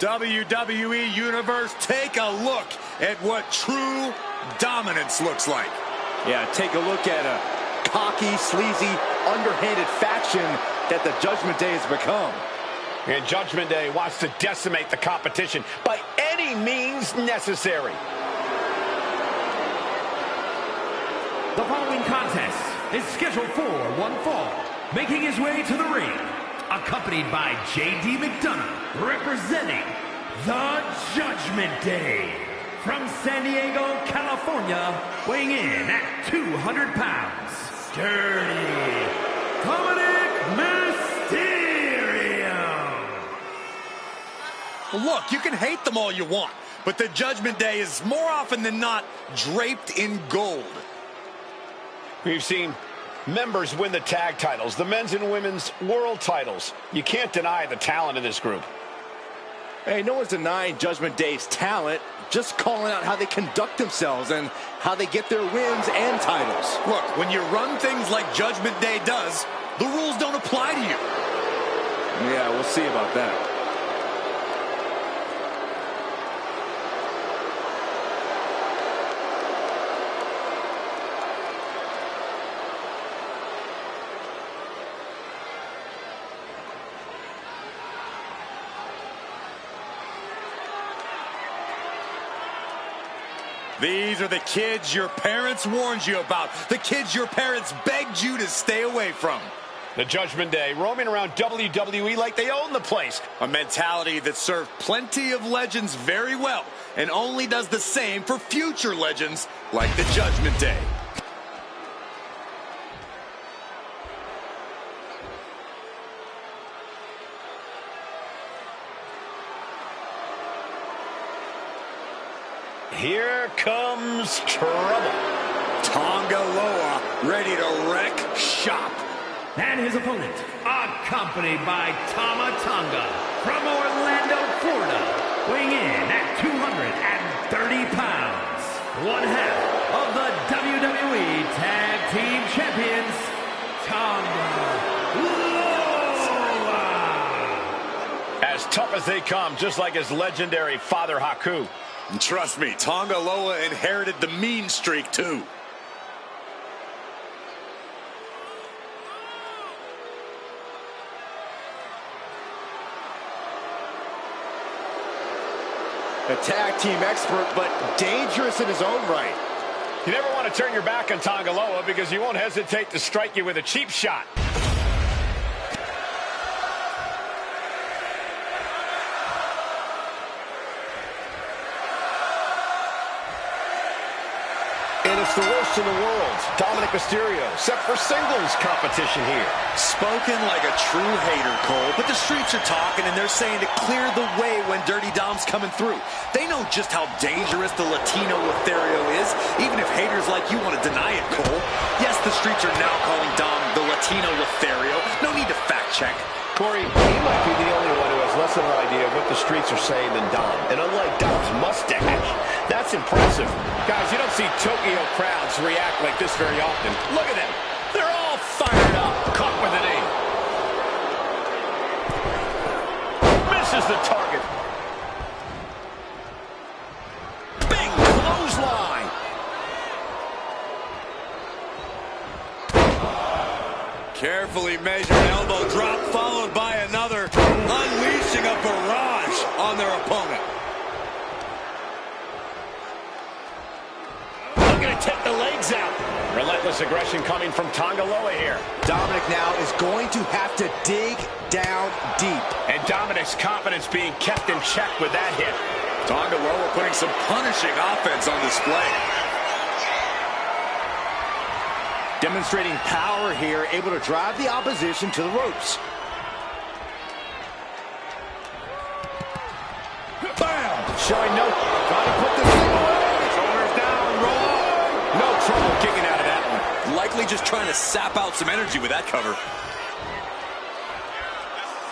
WWE Universe, take a look at what true dominance looks like. Yeah, take a look at a cocky, sleazy, underhanded faction that the Judgment Day has become. And Judgment Day wants to decimate the competition by any means necessary. The following contest is scheduled for one fall. Making his way to the ring, accompanied by J.D. McDonough, representing the Judgment Day. From San Diego, California, weighing in at 200 pounds, Dirty Dominic Mysterio. Look, you can hate them all you want, but the Judgment Day is more often than not draped in gold. We've seen members win the tag titles, the men's and women's world titles. You can't deny the talent in this group. Hey, no one's denying Judgment Day's talent, just calling out how they conduct themselves and how they get their wins and titles. Look, when you run things like Judgment Day does, the rules don't apply to you. Yeah, we'll see about that. These are the kids your parents warned you about. The kids your parents begged you to stay away from. The Judgment Day roaming around WWE like they own the place. A mentality that served plenty of legends very well and only does the same for future legends like the Judgment Day. Here comes trouble. Tonga Loa ready to wreck shop. And his opponent, accompanied by Tama Tonga from Orlando, Florida, weighing in at 230 pounds. One half of the WWE Tag Team Champions, Tonga Loa. As tough as they come, just like his legendary father, Haku. And trust me, Tonga Loa inherited the mean streak too. A tag team expert, but dangerous in his own right. You never want to turn your back on Tonga Loa because he won't hesitate to strike you with a cheap shot. And it's the worst in the world. Dominic Mysterio set for singles competition here. Spoken like a true hater, Cole, but the streets are talking and they're saying to clear the way when Dirty Dom's coming through. They know just how dangerous the Latino Lothario is, even if haters like you want to deny it, Cole. Yes, the streets are now calling Dom the Latino Lothario. No need to fact check. Corey, he might be the only one who has less of an idea of what the streets are saying than Dom. And unlike Dom's mustache, that's impressive. Guys, you don't see Tokyo crowds react like this very often. Look at them. They're all fired up. Caught with an aim. Misses the target. Big clothesline. Carefully measured elbow drop followed by another, unleashing a barrage on their opponent. Looking to take the legs out. Relentless aggression coming from Tonga Loa here. Dominic now is going to have to dig down deep. And Dominic's confidence being kept in check with that hit. Tonga Loa putting some punishing offense on display. Demonstrating power here, able to drive the opposition to the ropes. Bam! Showing no... Trying to put this thing away. Shoulders down, roll. No trouble kicking out of that one. Likely just trying to sap out some energy with that cover.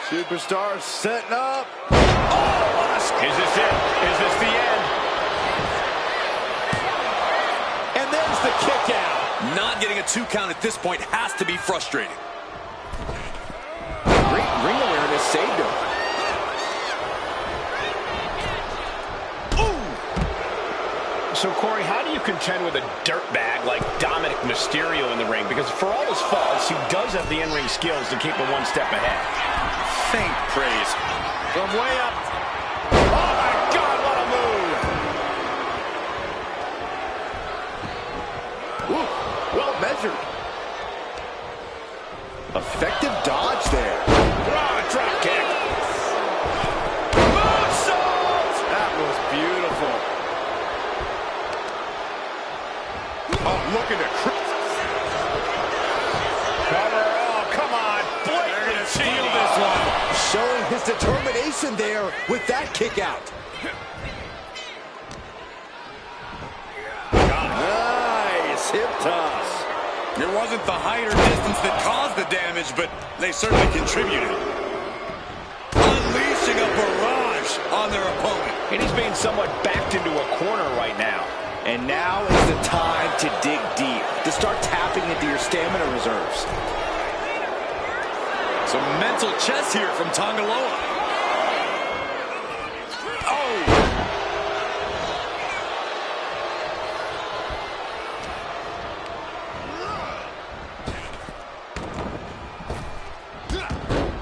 Superstar setting up. Oh, is this it? Is this the end? And there's the kick out. Not getting a 2 count at this point has to be frustrating. Great ring awareness saved him. So, Corey, how do you contend with a dirtbag like Dominic Mysterio in the ring? Because for all his faults, he does have the in-ring skills to keep him one step ahead. Faint praise. From way up. Oh, my God, what a move. Ooh, well measured. Effective dodge there. Drop kick. Moonsault! That was beautiful. Oh, looking to Cover. Oh, come on. Blatant Seal this one. showing his determination there with that kick out. Nice hip toss. It wasn't the height or distance that caused the damage, but they certainly contributed. Unleashing a barrage on their opponent. And he's being somewhat backed into a corner right now. And now is the time to dig deep, to start tapping into your stamina reserves. Some mental chess here from Tongaloa. Oh!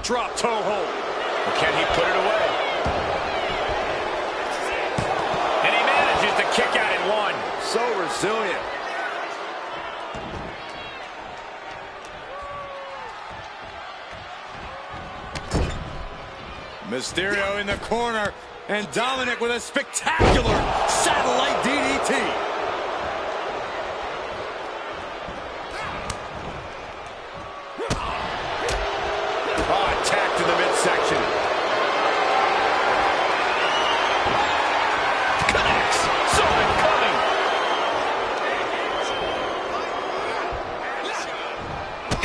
Drop toe hold. Can he put it away? And he manages to kick out in one. So resilient. Mysterio in the corner, and Dominic with a spectacular satellite DDT. Attacked in the midsection. Connects. Saw it coming.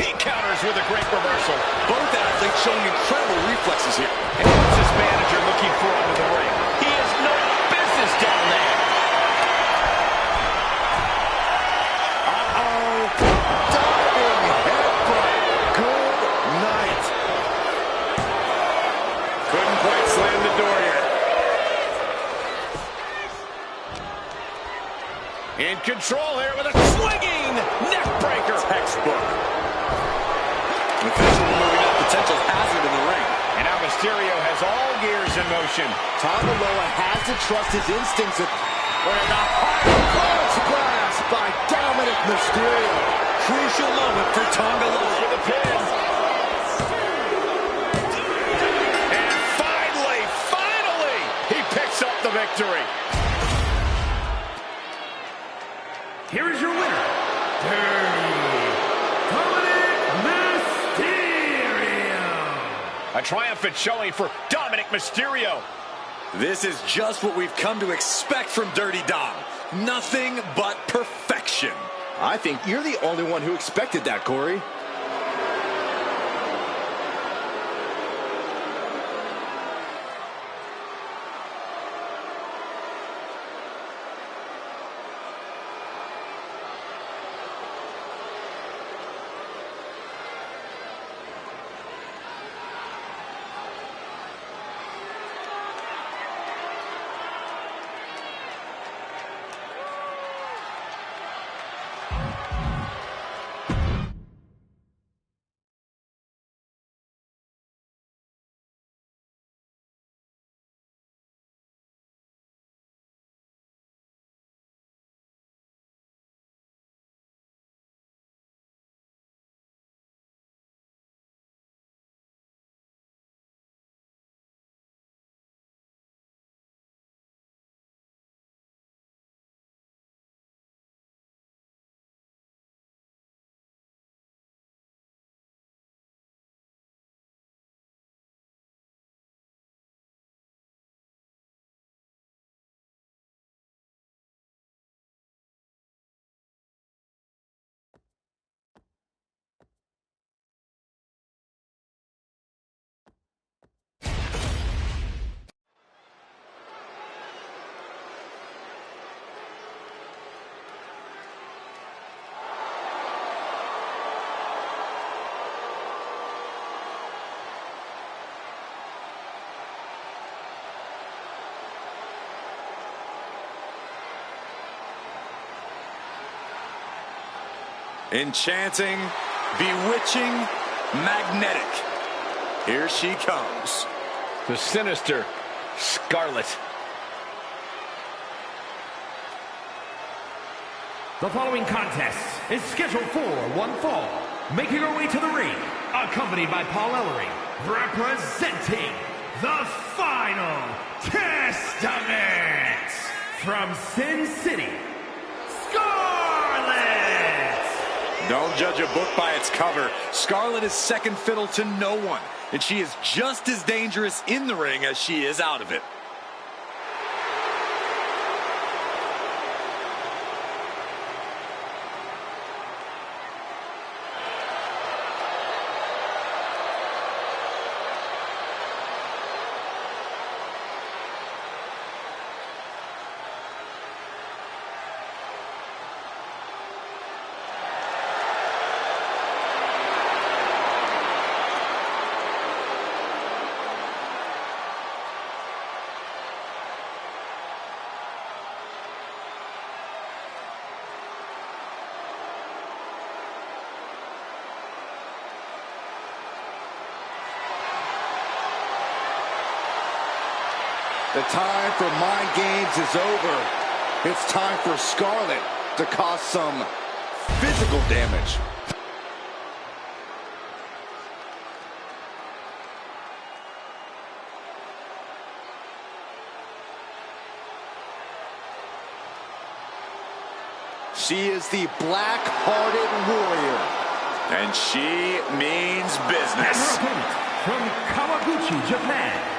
He counters with a great reversal. Both athletes showing incredible reflexes here. And what's his manager looking for under the ring? He has no business down there. Diving headbutt. Good night. Couldn't quite slam the door yet. In control here with a swinging neck breaker. Textbook. The official moving up potential hazard in the ring. And now Mysterio has all gears in motion. Tongaloa has to trust his instincts. And a hard splash by Dominic Mysterio. Crucial moment for Tongaloa. For the pin. And finally, he picks up the victory. Here is your winner, Dominic Mysterio. A triumphant showing for Dominic Mysterio. This is just what we've come to expect from Dirty Dom. Nothing but perfection. I think you're the only one who expected that, Corey. Enchanting, bewitching, magnetic. Here she comes. The sinister Scarlet. The following contest is scheduled for one fall. Making her way to the ring, accompanied by Paul Ellering, representing the Final Testament from Sin City, Scarlet! Don't judge a book by its cover. Scarlet is second fiddle to no one, and she is just as dangerous in the ring as she is out of it. The time for mind games is over. It's time for Scarlet to cause some physical damage. She is the black-hearted warrior. And she means And business. her opponent from Kawaguchi, Japan,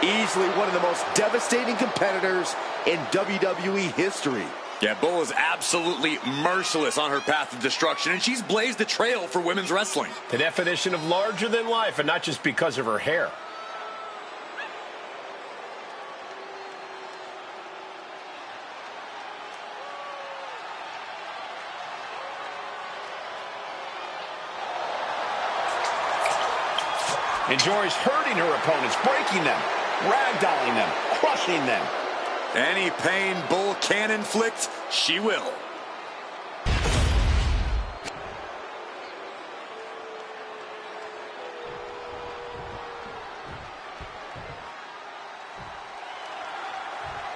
Easily one of the most devastating competitors in WWE history. Yeah, Bull is absolutely merciless on her path to destruction, and she's blazed a trail for women's wrestling. The definition of larger than life, and not just because of her hair. Enjoys hurting her opponents, breaking them, ragdolling them, crushing them. Any pain Bull can inflict, she will.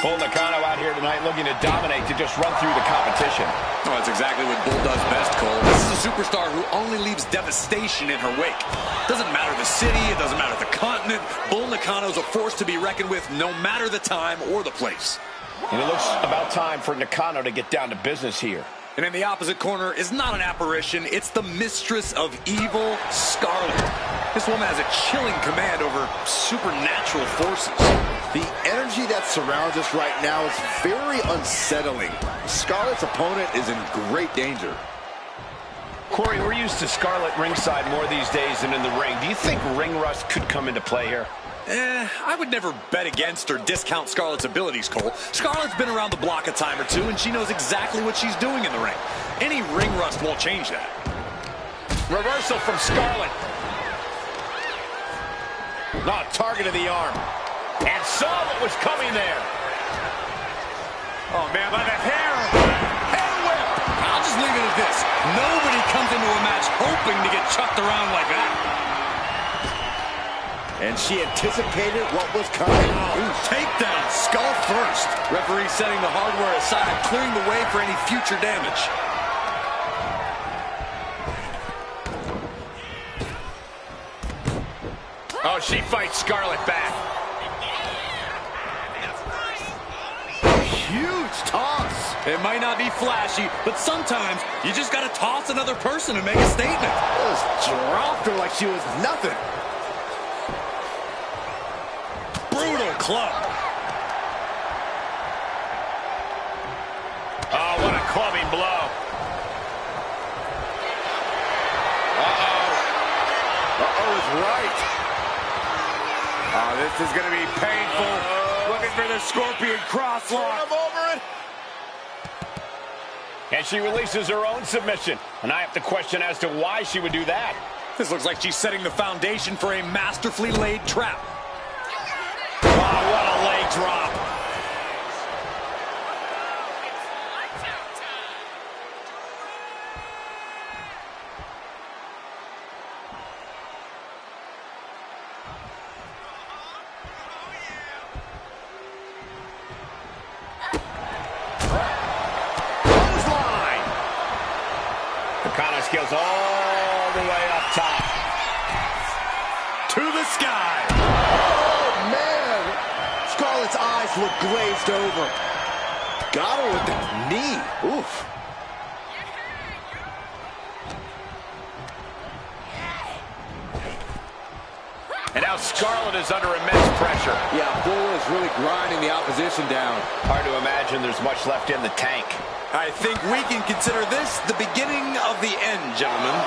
Bull Nakano out here tonight looking to dominate, to just run through the competition. Oh, that's exactly what Bull does best, Cole. This is a superstar who only leaves devastation in her wake. Doesn't matter the city, it doesn't matter the continent. Bull Nakano's a force to be reckoned with no matter the time or the place. And it looks about time for Nakano to get down to business here. And in the opposite corner is not an apparition, it's the mistress of evil, Scarlet. This woman has a chilling command over supernatural forces. The energy that surrounds us right now is very unsettling. Scarlet's opponent is in great danger. Corey, we're used to Scarlet ringside more these days than in the ring. Do you think ring rust could come into play here? I would never bet against or discount Scarlet's abilities, Cole. Scarlet's been around the block a time or two, and she knows exactly what she's doing in the ring. Any ring rust won't change that. Reversal from Scarlet. Not target of the arm. And saw what was coming there. Oh, man, by the hair. Hair whip. I'll just leave it at this. Nobody comes into a match hoping to get chucked around like that. And she anticipated what was coming. Ooh, takedown, skull first. Referee setting the hardware aside, clearing the way for any future damage. Oh, she fights Scarlet back. Huge toss. It might not be flashy, but sometimes you just got to toss another person and make a statement. Just dropped her like she was nothing. Brutal club. Oh, what a clubbing blow. Uh-oh is right. Oh, this is going to be painful. Looking for the Scorpion crosslock. Over it. And she releases her own submission. And I have to question as to why she would do that. This looks like she's setting the foundation for a masterfully laid trap. Wow, what a leg drop. goes all the way up top. To the sky. Oh, man. Scarlett's eyes look glazed over. Got her with the knee. Oof. And now Scarlett is under immense pressure. Yeah, Bull is really grinding the opposition down. Hard to imagine there's much left in the tank. I think we can consider this the beginning of the end, gentlemen.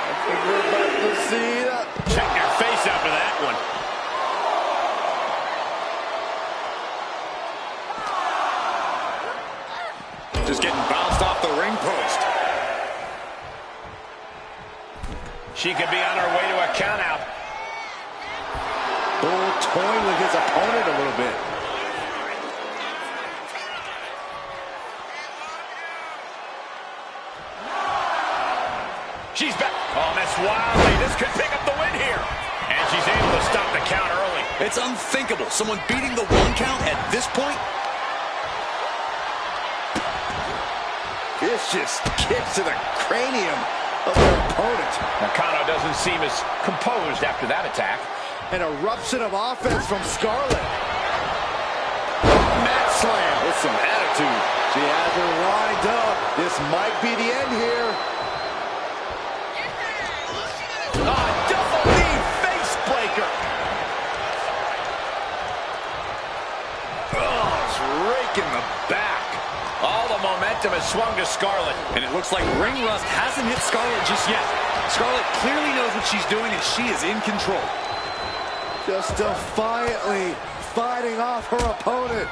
I think we're about to see that. Check your face after that one. Just getting bounced off the ring post. She could be on her way to a countout. Bull toying with his opponent a little bit. She's back. Oh, missed wildly. This could pick up the win here. And she's able to stop the count early. It's unthinkable. Someone beating the 1 count at this point. This just kicks to the cranium of their opponent. Nakano doesn't seem as composed after that attack. An eruption of offense from Scarlett. Mat slam with some attitude. She has her lined up. This might be the end here. Double knee face breaker. Oh, it's raking the back. All the momentum has swung to Scarlett. And it looks like ring rust hasn't hit Scarlett just yet. Scarlett clearly knows what she's doing, and she is in control. Just defiantly fighting off her opponent.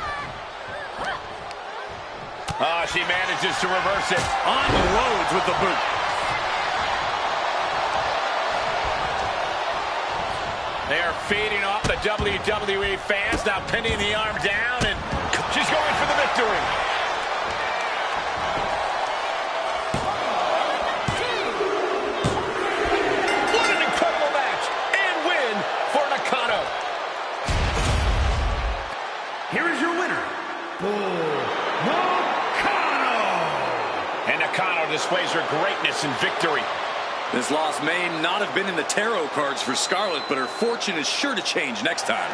She manages to reverse it. Unloads with the boot. They are feeding off the WWE fans, now pinning the arm down, and she's going for the victory. What an incredible match, and win for Nakano. Here is your winner, Bull Nakano. And Nakano displays her greatness in victory. This loss may not have been in the tarot cards for Scarlett, but her fortune is sure to change next time.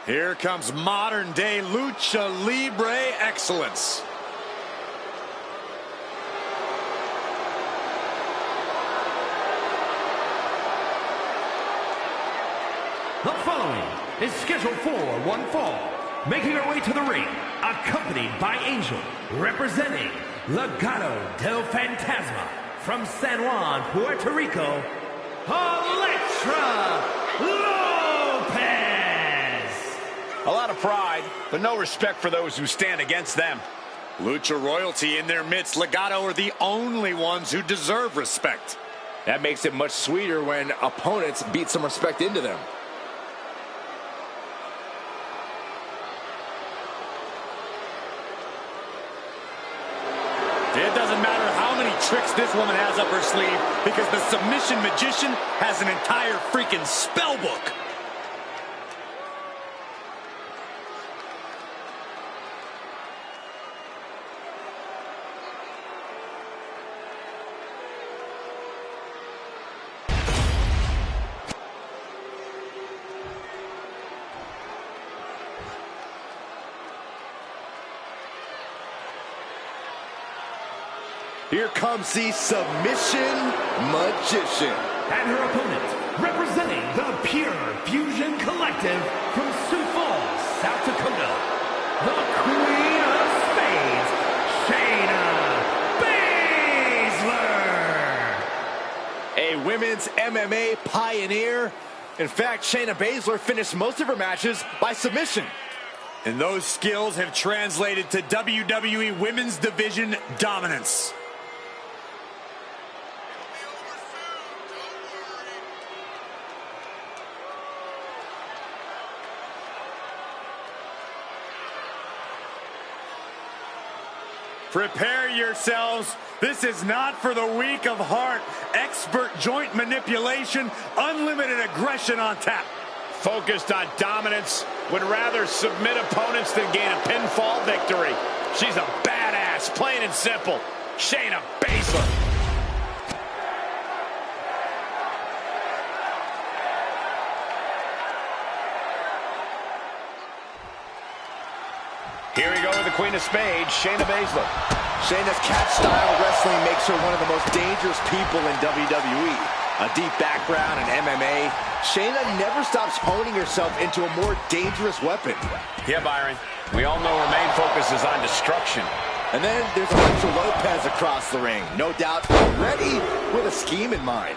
Here comes modern-day Lucha Libre excellence. The following is scheduled for one fall. Making her way to the ring, accompanied by Angel, representing Legado del Fantasma from San Juan, Puerto Rico, Elektra Lopez. A lot of pride, but no respect for those who stand against them. Lucha royalty in their midst. Legado are the only ones who deserve respect. That makes it much sweeter when opponents beat some respect into them. It doesn't matter how many tricks this woman has up her sleeve, because the submission magician has an entire freaking spell book. Here comes the submission magician. And her opponent, representing the Pure Fusion Collective from Sioux Falls, South Dakota, the Queen of Spades, Shayna Baszler. A women's MMA pioneer. In fact, Shayna Baszler finished most of her matches by submission. And those skills have translated to WWE Women's Division dominance. Prepare yourselves. This is not for the weak of heart. Expert joint manipulation, unlimited aggression on tap. Focused on dominance, would rather submit opponents than gain a pinfall victory. She's a badass, plain and simple. Shayna Baszler. Here we go with the Queen of Spades, Shayna Baszler. Shayna's catch-style wrestling makes her one of the most dangerous people in WWE. A deep background in MMA, Shayna never stops honing herself into a more dangerous weapon. Yeah, Byron. We all know her main focus is on destruction. And then there's Elektra Lopez across the ring. No doubt already with a scheme in mind.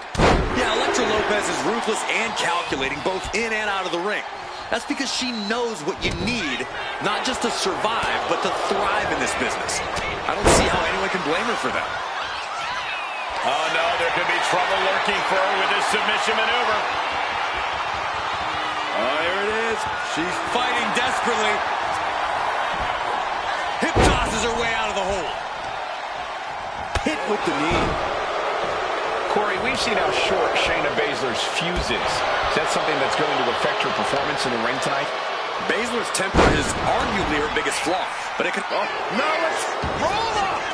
Yeah, Elektra Lopez is ruthless and calculating both in and out of the ring. That's because she knows what you need, not just to survive, but to thrive in this business. I don't see how anyone can blame her for that. Oh, no, there could be trouble lurking for her with this submission maneuver. Oh, here it is. She's fighting desperately. Hip tosses her way out of the hole. Hit with the knee. Corey, we've seen how short Shayna Baszler's fuse is. Is that something that's going to affect her performance in the ring tonight? Baszler's temper is arguably her biggest flaw, but it can... Oh, no, let's roll up!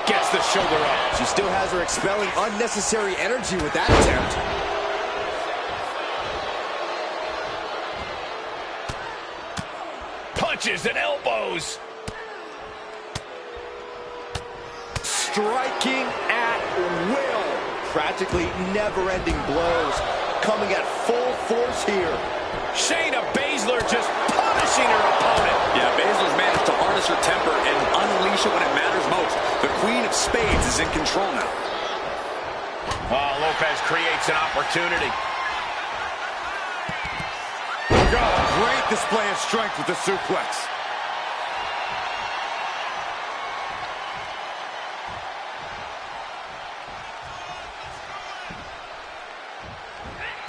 Gets the shoulder up. She still has her expelling unnecessary energy with that attempt. Punches and elbows. Striking at will. Practically never-ending blows. Coming at full force here. Shayna Baszler just punishing her opponent. Yeah, Baszler's managed to harness her temper and unleash it when it matters most. The Queen of Spades is in control now. Oh, Lopez creates an opportunity. Great display of strength with the suplex.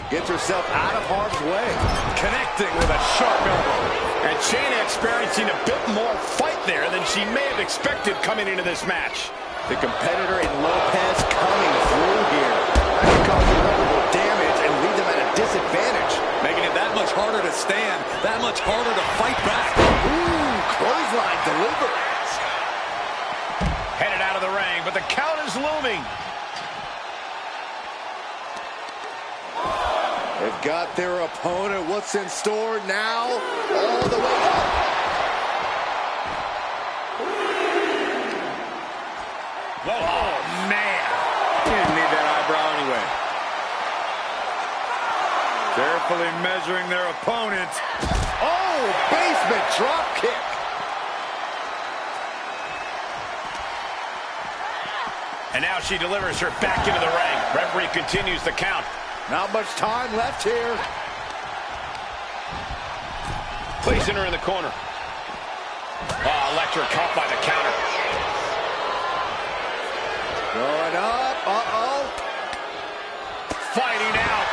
Gets herself out of harm's way. Connecting with a sharp elbow. And Shayna experiencing a bit more fight there than she may have expected coming into this match. The competitor in Lopez coming through here. That can cause irreparable damage and leave them at a disadvantage. Making it that much harder to stand, that much harder to fight back. Ooh, clothesline delivered. Headed out of the ring, but the count is looming. They've got their opponent. What's in store now? All the way up. Whoa. Oh, man. He didn't need that eyebrow anyway. Carefully measuring their opponent. Oh, basement drop kick. And now she delivers her back into the ring. Referee continues the count. Not much time left here. Placing her in the corner. Oh, Elektra caught by the counter. Going up. Uh-oh. Fighting out.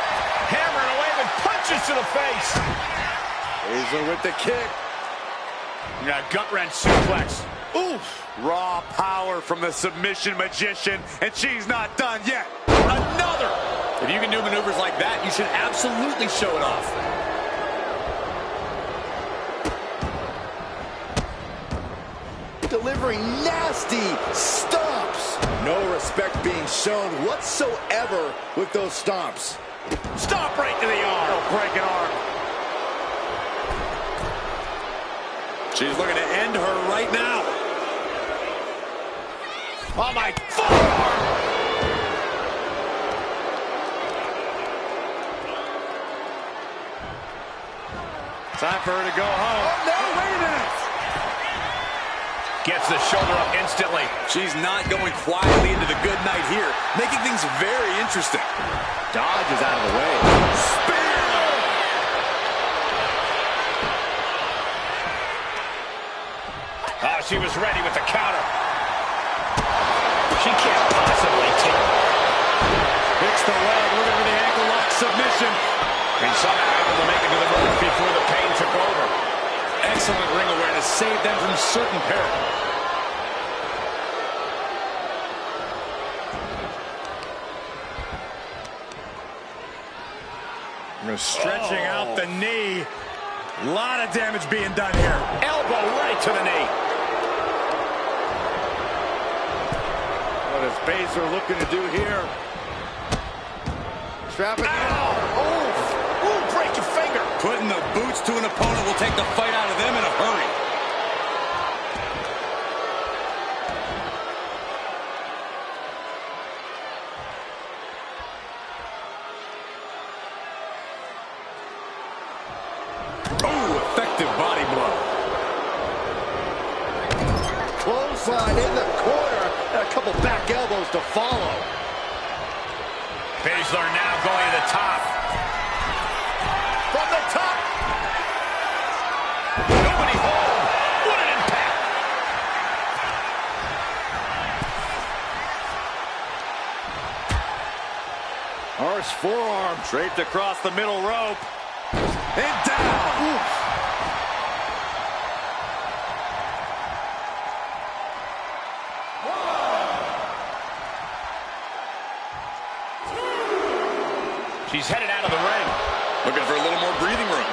Hammering away with punches to the face. Baszler with the kick. Yeah, gut-wrench suplex. Oof. Raw power from the submission magician, and she's not done yet. Another. If you can do maneuvers like that, you should absolutely show it off. Delivering nasty stomps. No respect being shown whatsoever with those stomps. Stomp right to the arm. Oh, break an arm. She's looking to end her right now. Oh, my forearm! Time for her to go home. Oh, no, wait a minute. Gets the shoulder up instantly. She's not going quietly into the good night here, making things very interesting. Dodges out of the way. Spear! Oh, she was ready with the counter. She can't possibly take it. Hits the leg, looking for the ankle lock submission. And somehow able to make it to the ropes before the pain took over. Excellent ring awareness, saved them from certain peril. Stretching out the knee. A lot of damage being done here. Elbow right to the knee. What is Baszler looking to do here? Strap it down. Oh! Ooh, break your finger. Putting the boots to an opponent will take the fight out of them in a hurry. Oh, effective body blow. Clothesline in the corner. And a couple back elbows to follow. Baszler now going to the top. From the top. Nobody home. What an impact. Harsh forearm. Draped across the middle rope. And down. Oof. She's headed out of the ring. Looking for a little more breathing room.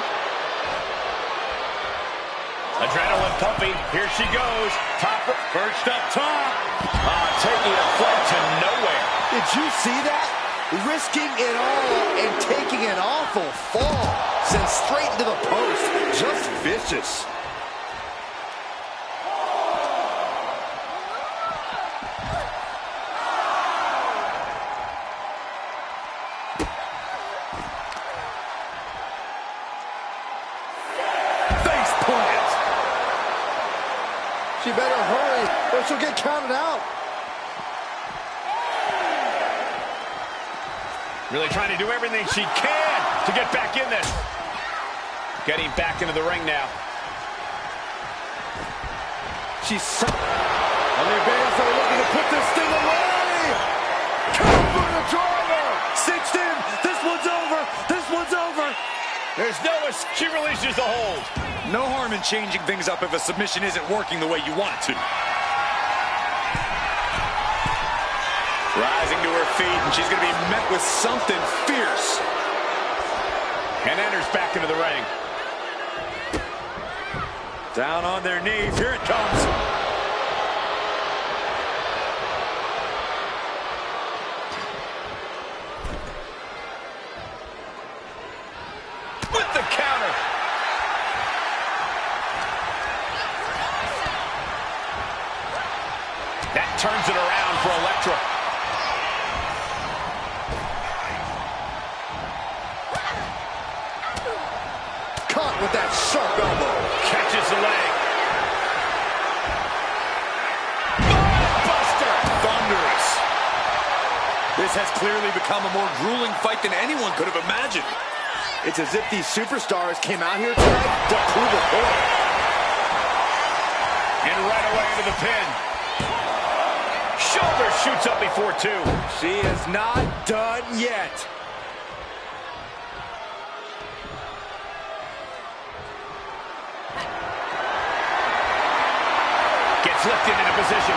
Adrenaline pumping. Here she goes. Top, Perched up top. taking a flight to nowhere. Did you see that? Risking it all and taking an awful fall. Sent straight into the post. Just vicious. Face plant. She better hurry or she'll get counted out. Really trying to do everything she can to get back in this. Getting back into the ring now. She's so... Baszler looking to put this thing away. Cover the driver. Cinched in. This one's over. This one's over. There's no... She releases the hold. No harm in changing things up if a submission isn't working the way you want it to. Rising to her feet, and she's going to be met with something fierce. And enters back into the ring. Down on their knees. Here it comes. With the counter. That turns it around for Elektra. Caught with that sharp elbow. Catches the leg. Buster. Thunderous. This has clearly become a more grueling fight than anyone could have imagined. It's as if these superstars came out here tonight to prove a point. And right away into the pin. Shoulder shoots up before two. She is not done yet. Gets lifted into position.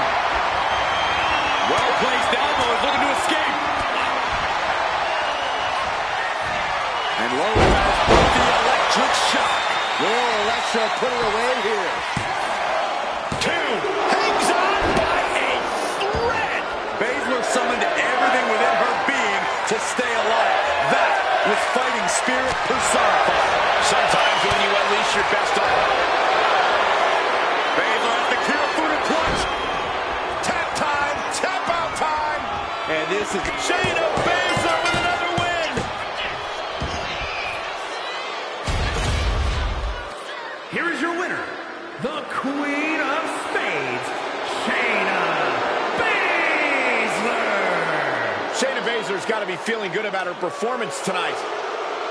Well-placed elbow is looking to escape. And Lopez with the electric shock. Will Elektra put it away here? Two. Hangs on by a thread. Baszler summoned everything within her being to stay alive. That was fighting spirit personified. Sometimes when you unleash your best on. Baszler has the Kira Fuda clutch. Tap time, This is Shayna Baszler with another win. Here is your winner, the Queen of Spades, Shayna Baszler. Shayna Baszler's got to be feeling good about her performance tonight.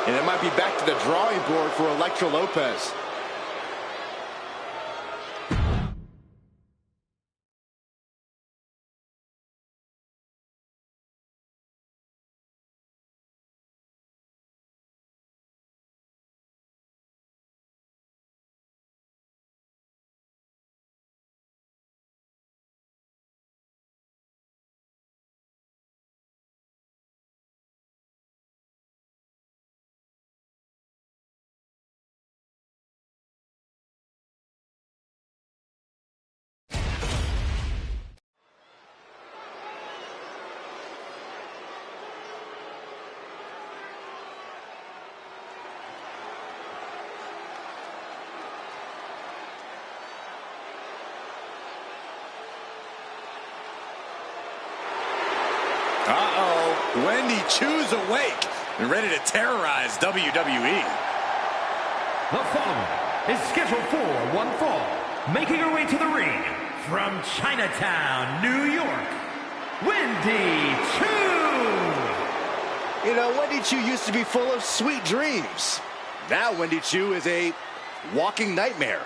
And it might be back to the drawing board for Elektra Lopez. Uh-oh. Wendy Chu's awake and ready to terrorize WWE. The following is scheduled for one fall, making her way to the ring from Chinatown, New York, Wendy Chu. You know, Wendy Chu used to be full of sweet dreams. Now Wendy Chu is a walking nightmare.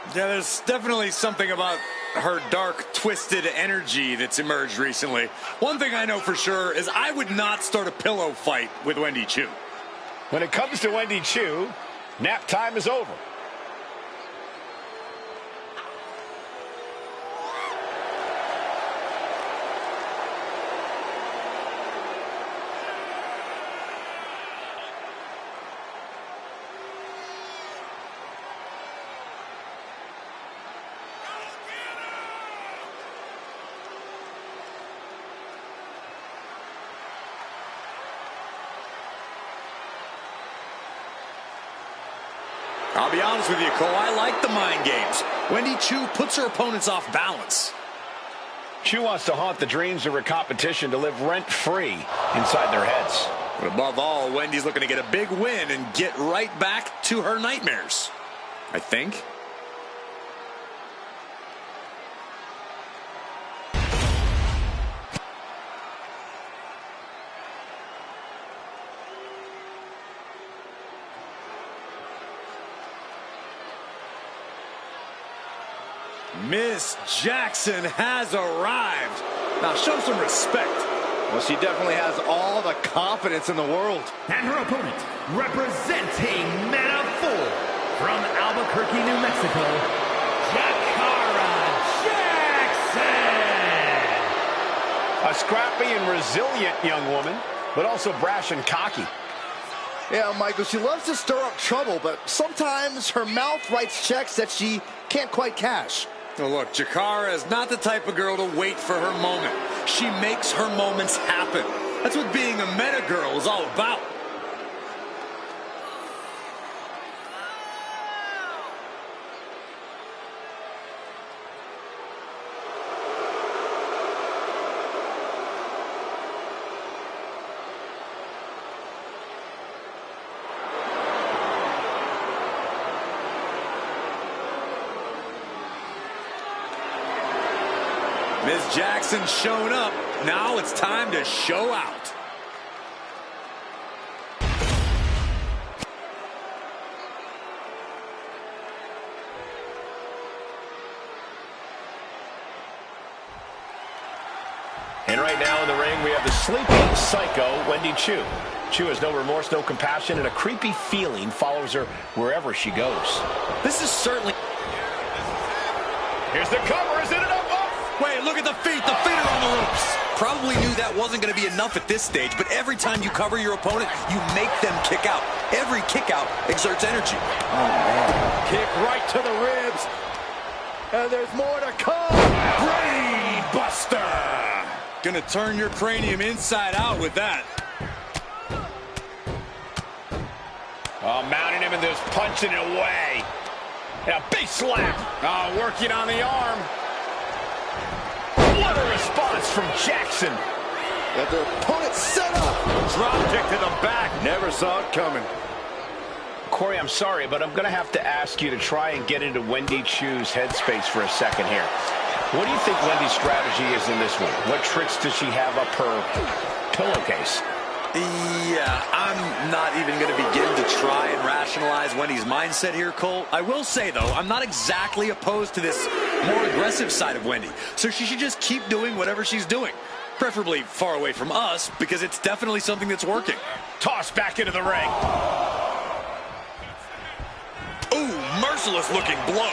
Yeah, there's definitely something about her dark, twisted energy that's emerged recently. One thing I know for sure is I would not start a pillow fight with Wendy Chu. When it comes to Wendy Chu, nap time is over. I'll be honest with you, Cole, I like the mind games. Wendy Chu puts her opponents off balance. Chu wants to haunt the dreams of her competition to live rent-free inside their heads. But above all, Wendy's looking to get a big win and get right back to her nightmares, I think. Miss Jackson has arrived. Now show some respect. Well, she definitely has all the confidence in the world. And her opponent, representing Men of 4 from Albuquerque, New Mexico, Jakara Jackson. A scrappy and resilient young woman, but also brash and cocky. Yeah, Michael, she loves to stir up trouble, but sometimes her mouth writes checks that she can't quite cash. Oh, look, Jakara is not the type of girl to wait for her moment. She makes her moments happen. That's what being a meta girl is all about. Miss Jackson showing up. Now it's time to show out. And right now in the ring, we have the sleeping psycho, Wendy Chu. Chu has no remorse, no compassion, and a creepy feeling follows her wherever she goes. This is certainly... Here's the cover. Is it enough? Wait, look at the feet. The feet are on the ropes. Probably knew that wasn't going to be enough at this stage, but every time you cover your opponent, you make them kick out. Every kick out exerts energy. Oh, man. Kick right to the ribs. And there's more to come. Brain Buster. Gonna turn your cranium inside out with that. Oh, mounting him and just punching it away. And a big slap. Oh, working on the arm. What a response from Jackson. Got their opponent set up. Drop kick to the back. Never saw it coming. Corey, I'm sorry, but I'm going to have to ask you to try and get into Wendy Chu's headspace for a second here. What do you think Wendy's strategy is in this one? What tricks does she have up her pillowcase? Yeah, I'm not even going to begin to try and rationalize Wendy's mindset here, Cole. I will say, though, I'm not exactly opposed to this more aggressive side of Wendy. So she should just keep doing whatever she's doing. Preferably far away from us, because it's definitely something that's working. Toss back into the ring. Ooh, merciless looking blow.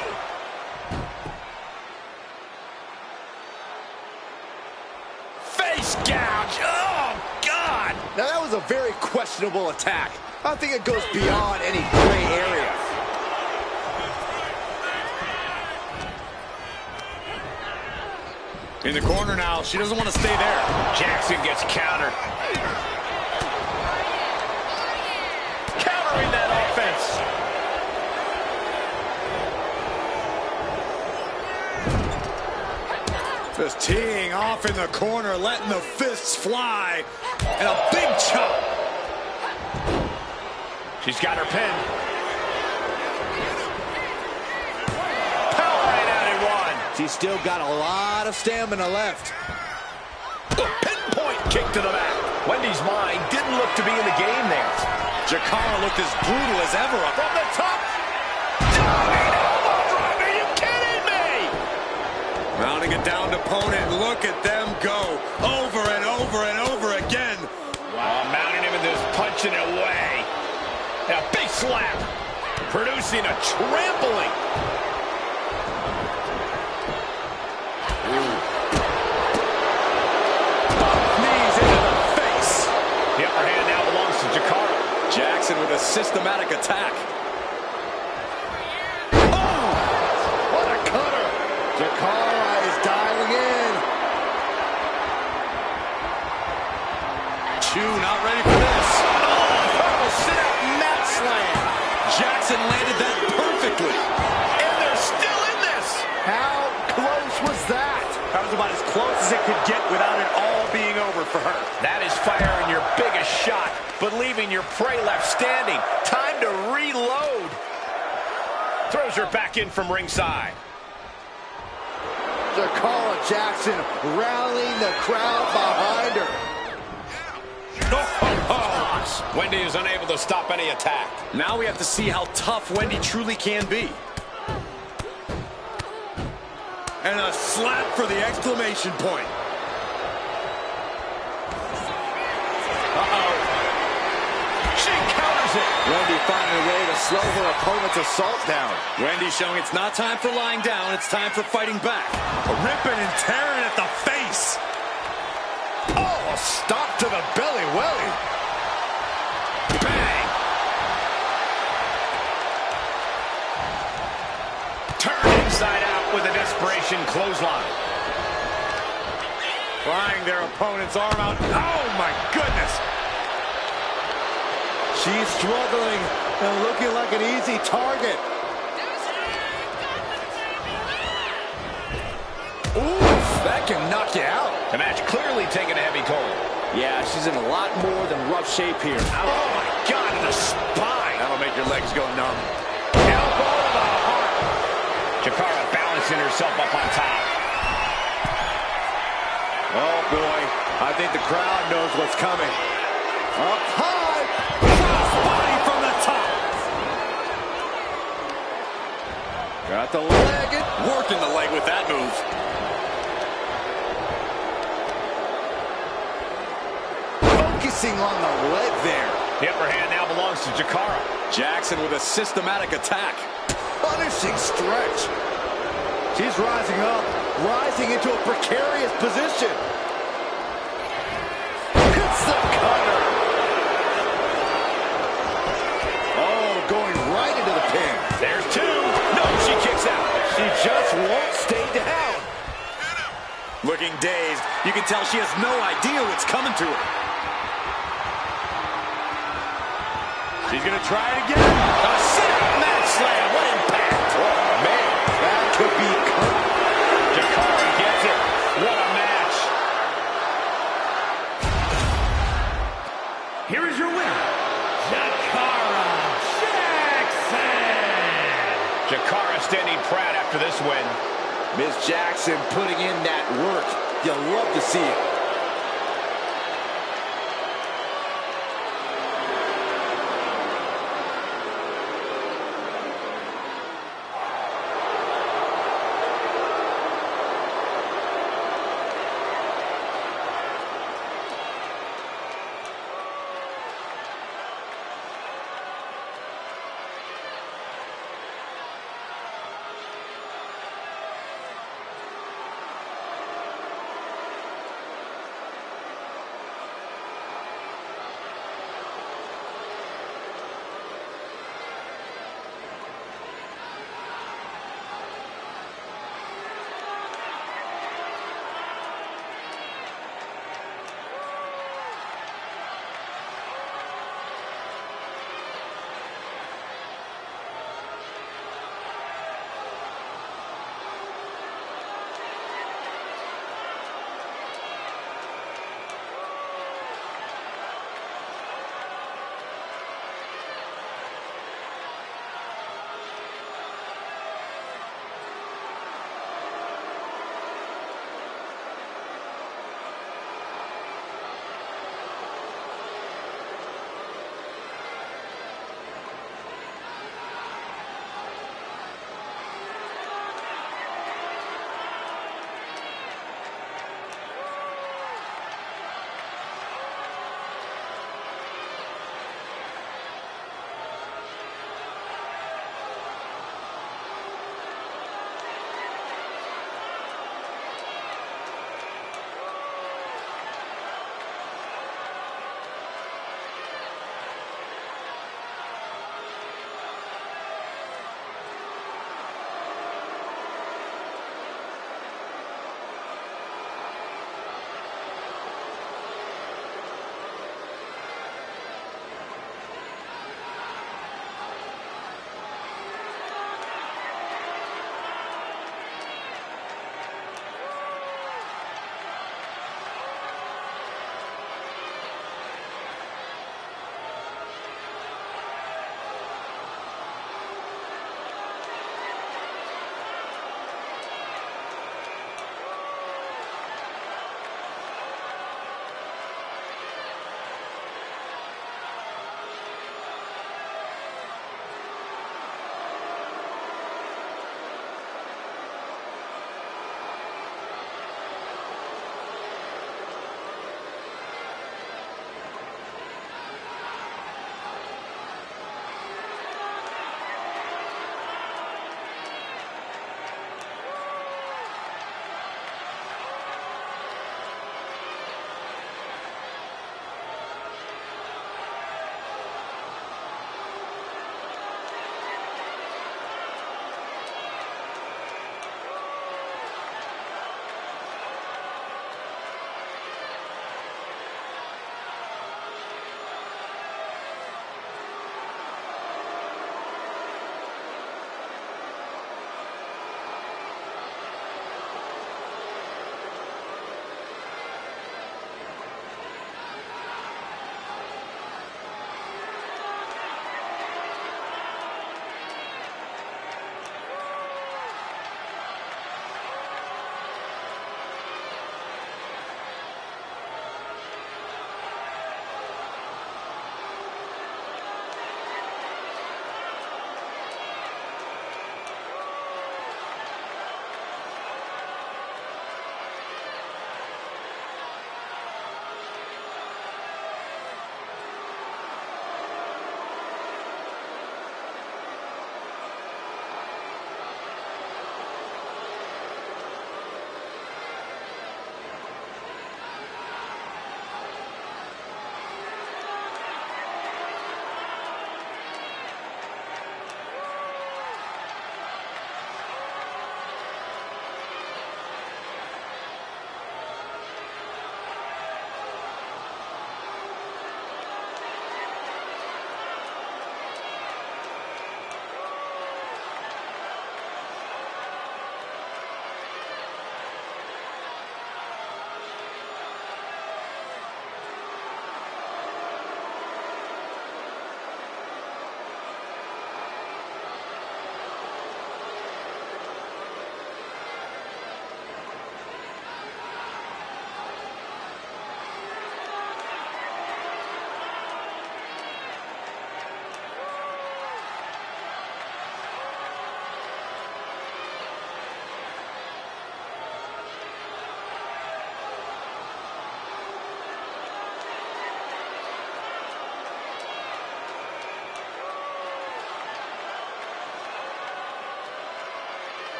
Face gouge. Oh, God. Now, that was a very questionable attack. I think it goes beyond any gray area. In the corner now. She doesn't want to stay there. Jackson gets countered. Countering that offense. Just teeing off in the corner, letting the fists fly. And a big chop. She's got her pin. Power right out in one. She's still got a lot of stamina left. Pinpoint kick to the back. Wendy's mind didn't look to be in the game there. Jakara looked as brutal as ever up From the top. Diving elbow drop. Are you kidding me? Mounting a downed opponent. Look at them go. Over and over and over again. Wow, mounting him and just punching it away. A big slap. Producing a trampling. Knees into the face. The upper hand now belongs to Jakara. Jackson with a systematic attack. Oh! What a cutter! Jakara is dialing in. Chu not ready for this. Oh, sit-out mat slam. Jackson landed that perfectly. And they're still in this. How close was that? That was about as close as it could get without it all being over for her. That is firing your biggest shot, but leaving your prey left standing. Time to reload. Throws her back in from ringside. Jakara Jackson rallying the crowd behind her. Wendy is unable to stop any attack. Now we have to see how tough Wendy truly can be. And a slap for the exclamation point. Uh-oh. She counters it. Wendy finding a way to slow her opponent's assault down. Wendy showing it's not time for lying down, it's time for fighting back. Ripping and tearing at the face. Oh, a stop to the belly welly. Bang. Turn inside out with a desperation clothesline. Flying their opponent's arm out. Oh, my goodness. She's struggling and looking like an easy target. Oof, that can knock you out. The match clearly taking a heavy toll. Yeah, she's in a lot more than rough shape here. Oh, my God, in the spine. That'll make your legs go numb. Elbow to the heart. Jakara balancing herself up on top. Oh, boy. I think the crowd knows what's coming. Up high. Body from the top. Got the leg. Working the leg with that move. Focusing on the leg there. The upper hand now belongs to Jakara. Jackson with a systematic attack. Punishing stretch. She's rising up, rising into a precarious position. Hits the cutter. Oh, going right into the pin. There's two. No, she kicks out. She just won't stay down. Looking dazed. You can tell she has no idea what's coming to her. She's going to try it again. A sit-out mat slam. What impact. Oh, man, that could be Jakara gets it. What a match. here is your winner, Jakara Jackson. Jakara standing proud after this win. Miss Jackson putting in that work. You'll love to see it.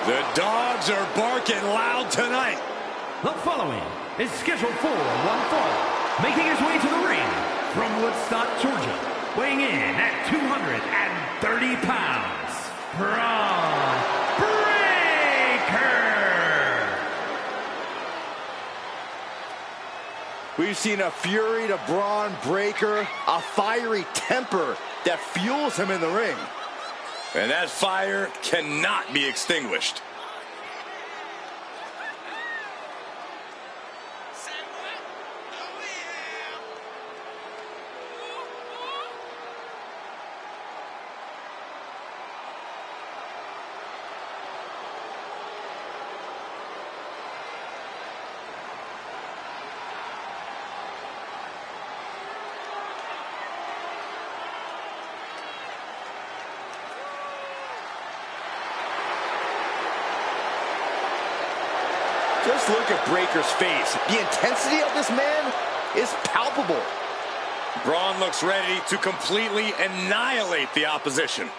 The dogs are barking loud tonight. The following is scheduled for one fall, making his way to the ring from Woodstock, Georgia, weighing in at 230 pounds, Braun Breaker. We've seen a fury to Braun Breaker, a fiery temper that fuels him in the ring. And that fire cannot be extinguished. Just look at Breaker's face. The intensity of this man is palpable. Braun looks ready to completely annihilate the opposition.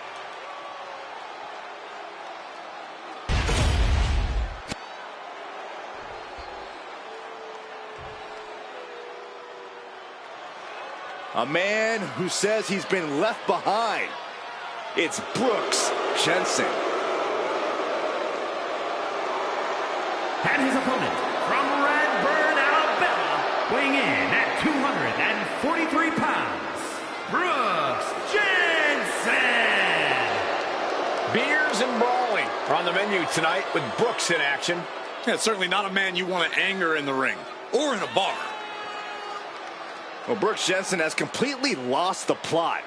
A man who says he's been left behind. It's Brooks Jensen. And his opponent from Radburn, Alabama, weighing in at 243 pounds, Brooks Jensen. Beers and brawling are on the menu tonight with Brooks in action. Yeah, it's certainly not a man you want to anger in the ring or in a bar. Well, Brooks Jensen has completely lost the plot.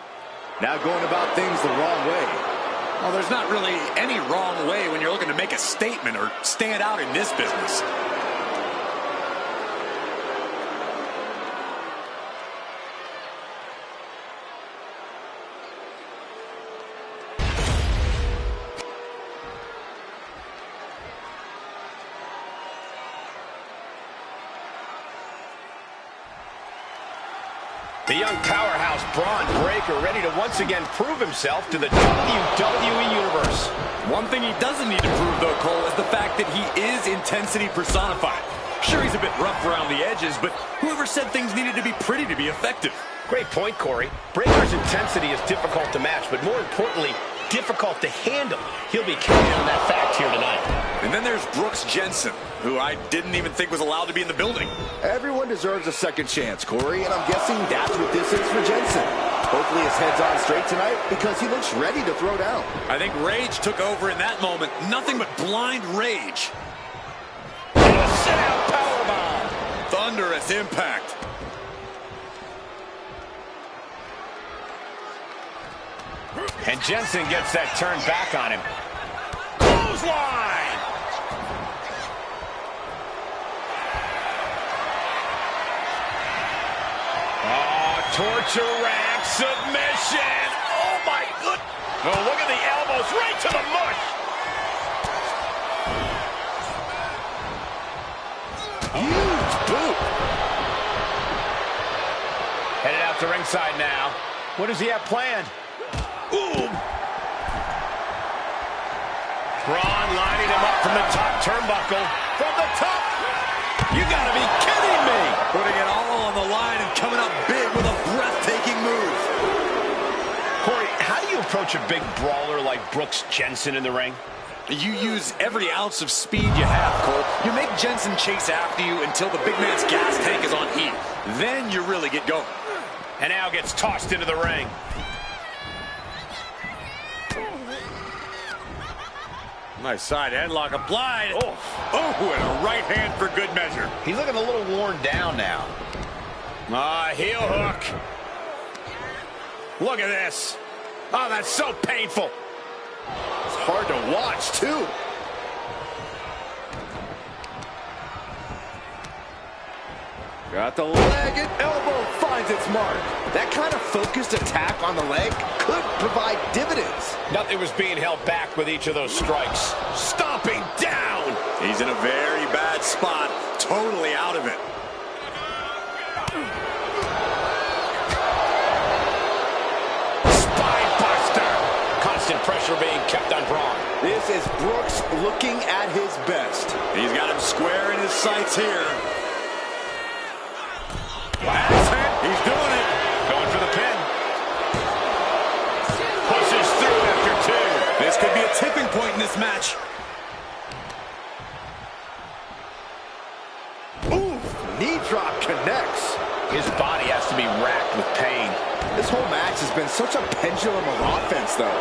Now going about things the wrong way. Well, there's not really any wrong way when you're looking to make a statement or stand out in this business. The young powerhouse Braun Breaker ready to once again prove himself to the WWE Universe. One thing he doesn't need to prove, though, Cole, is the fact that he is intensity personified. Sure, he's a bit rough around the edges, but whoever said things needed to be pretty to be effective? Great point, Corey. Breaker's intensity is difficult to match, but more importantly, difficult to handle. He'll be counting on that fact here tonight. And then there's Brooks Jensen, who I didn't even think was allowed to be in the building. Everyone deserves a second chance, Corey, and I'm guessing that's what this is for Jensen. Hopefully his head's on straight tonight because he looks ready to throw down. I think rage took over in that moment. Nothing but blind rage. And a sit-out powerbomb. Thunderous impact. And Jensen gets that turn back on him. Clothesline! Oh, torture rack submission. Oh, my good. Oh, look at the elbows right to the mush. Huge boot. Headed out to ringside now. What does he have planned? Ooh. Braun lining him up from the top turnbuckle. From the top. You gotta be kidding me. Putting it all on the line and coming up big with a breathtaking move. Corey, how do you approach a big brawler like Brooks Jensen in the ring? You use every ounce of speed you have, Cole. You make Jensen chase after you until the big man's gas tank is on E. Then you really get going. And now gets tossed into the ring. Nice side headlock applied. Oh, and a right hand for good measure. He's looking a little worn down now. Heel hook. Look at this. Oh, that's so painful. It's hard to watch, too. Got the leg and elbow finds its mark. That kind of focused attack on the leg could provide dividends. Nothing was being held back with each of those strikes. Stomping down. He's in a very bad spot, totally out of it. Spine buster. Constant pressure being kept on Braun. This is Brooks looking at his best. He's got him square in his sights here. That's it. He's doing it. Going for the pin. Pushes through after two. This could be a tipping point in this match. Ooh, knee drop connects. His body has to be racked with pain. This whole match has been such a pendulum of offense, though.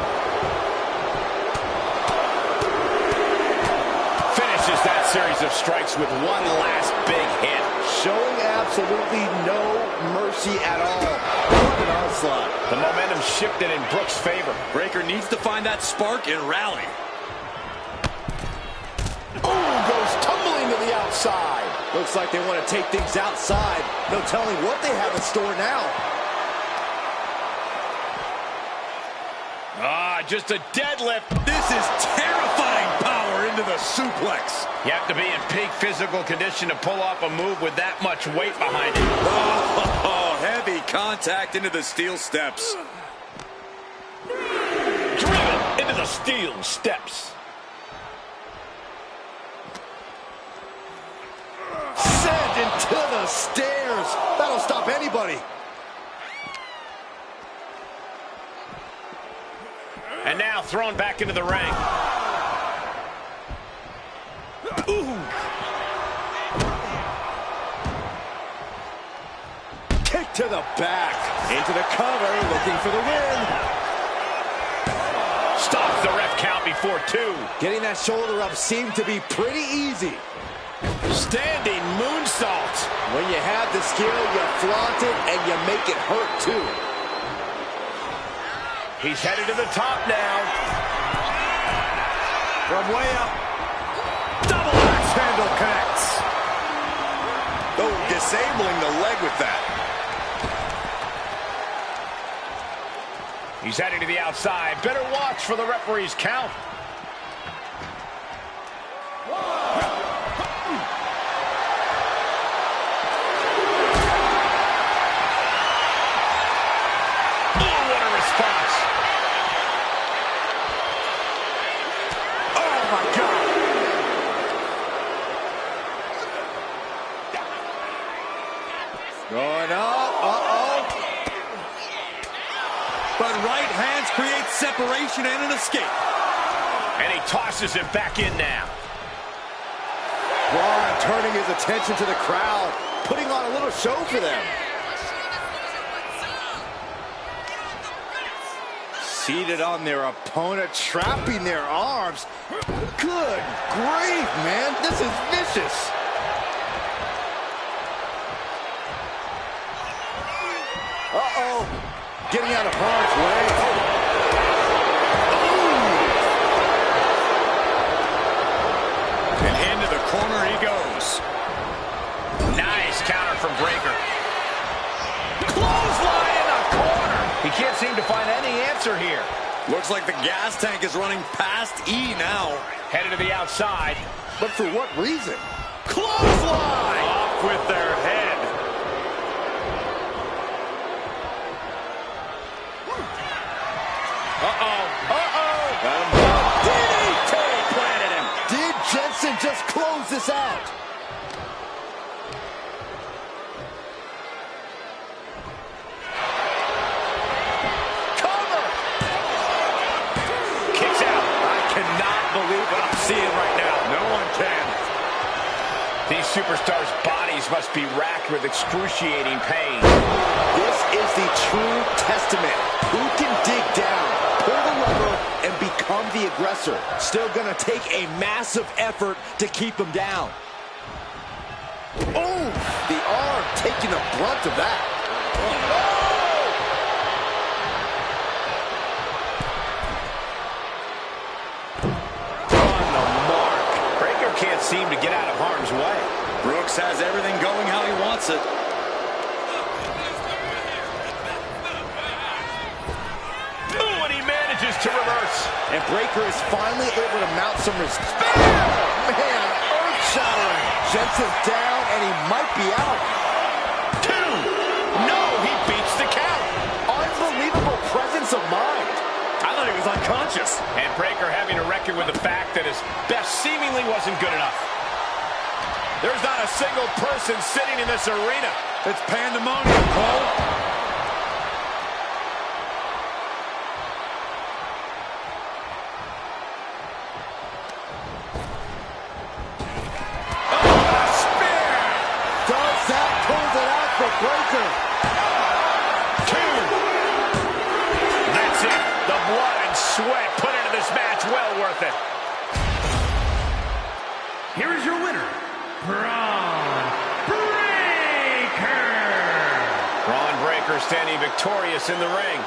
Finishes that series of strikes with one last big hit. Showing absolutely no mercy at all. What an onslaught. The momentum shifted in Brooks' favor. Breaker needs to find that spark and rally. Ooh, goes tumbling to the outside. Looks like they want to take things outside. No telling what they have in store now. Just a deadlift. This is terrifying power into the suplex. You have to be in peak physical condition to pull off a move with that much weight behind it. Oh, heavy contact into the steel steps. Driven into the steel steps. Sent into the stairs. That'll stop anybody. And now thrown back into the ring. Ooh. Kick to the back. Into the cover, looking for the win. Stops the ref count before two. Getting that shoulder up seemed to be pretty easy. Standing moonsault. When you have the skill, you flaunt it and you make it hurt too. He's headed to the top now. From way up. Double axe handle connects. Oh, disabling the leg with that. He's heading to the outside. Better watch for the referee's count. Going up, But right hands create separation and an escape. And he tosses it back in now. Braun turning his attention to the crowd, putting on a little show for them. Seated on their opponent, trapping their arms. Good grief, man. This is vicious. Uh-oh. Getting out of harm's way. And into the corner he goes. Nice counter from Breaker. Clothesline in the corner. He can't seem to find any answer here. Looks like the gas tank is running past E now. Headed to the outside. But for what reason? Clothesline! Off with their head. DDT planted him. Did Jensen just close this out? Cover! Kicks out. I cannot believe what I'm seeing right now. No one can. These superstars' bodies must be racked with excruciating pain. This is the true testament. Who can dig down, pull the lever, and become the aggressor? Still gonna take a massive effort to keep him down. Oh, the arm taking the brunt of that. On the mark. Breaker can't seem to get out of harm's way. Brooks has everything going how he wants it. To reverse. And Breaker is finally able to mount some respect. Man, earth-shattering. Jensen's down, and he might be out. Two. No, he beats the count. Unbelievable presence of mind. I thought he was unconscious. unconscious. And Breaker having to reckon with the fact that his best seemingly wasn't good enough. There's not a single person sitting in this arena. It's pandemonium, Cole. Breaker. 2. That's it. The blood and sweat put into this match. Well worth it. Here is your winner, Braun Breaker. Braun Breaker standing victorious in the ring.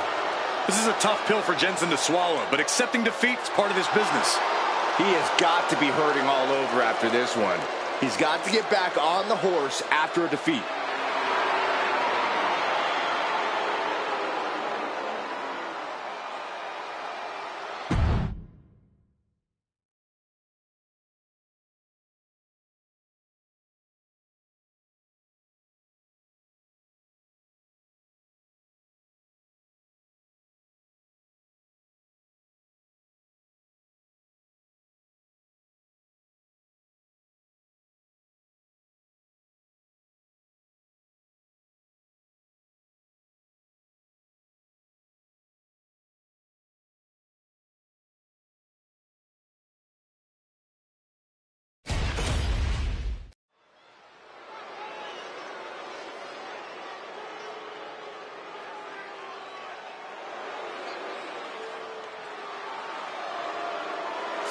This is a tough pill for Jensen to swallow, but accepting defeat is part of his business. He has got to be hurting all over after this one. He's got to get back on the horse after a defeat.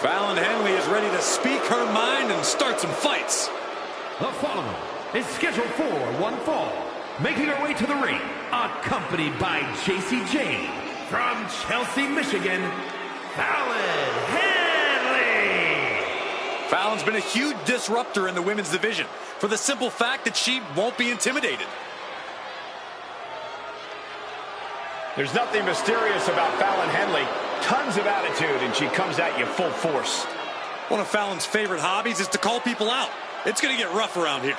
Fallon Henley is ready to speak her mind and start some fights. The following is scheduled for one fall. Making her way to the ring, accompanied by Jacy Jayne from Chelsea, Michigan, Fallon Henley. Fallon's been a huge disruptor in the women's division for the simple fact that she won't be intimidated. There's nothing mysterious about Fallon Henley. Tons of attitude, and she comes at you full force. One of Fallon's favorite hobbies is to call people out. It's going to get rough around here.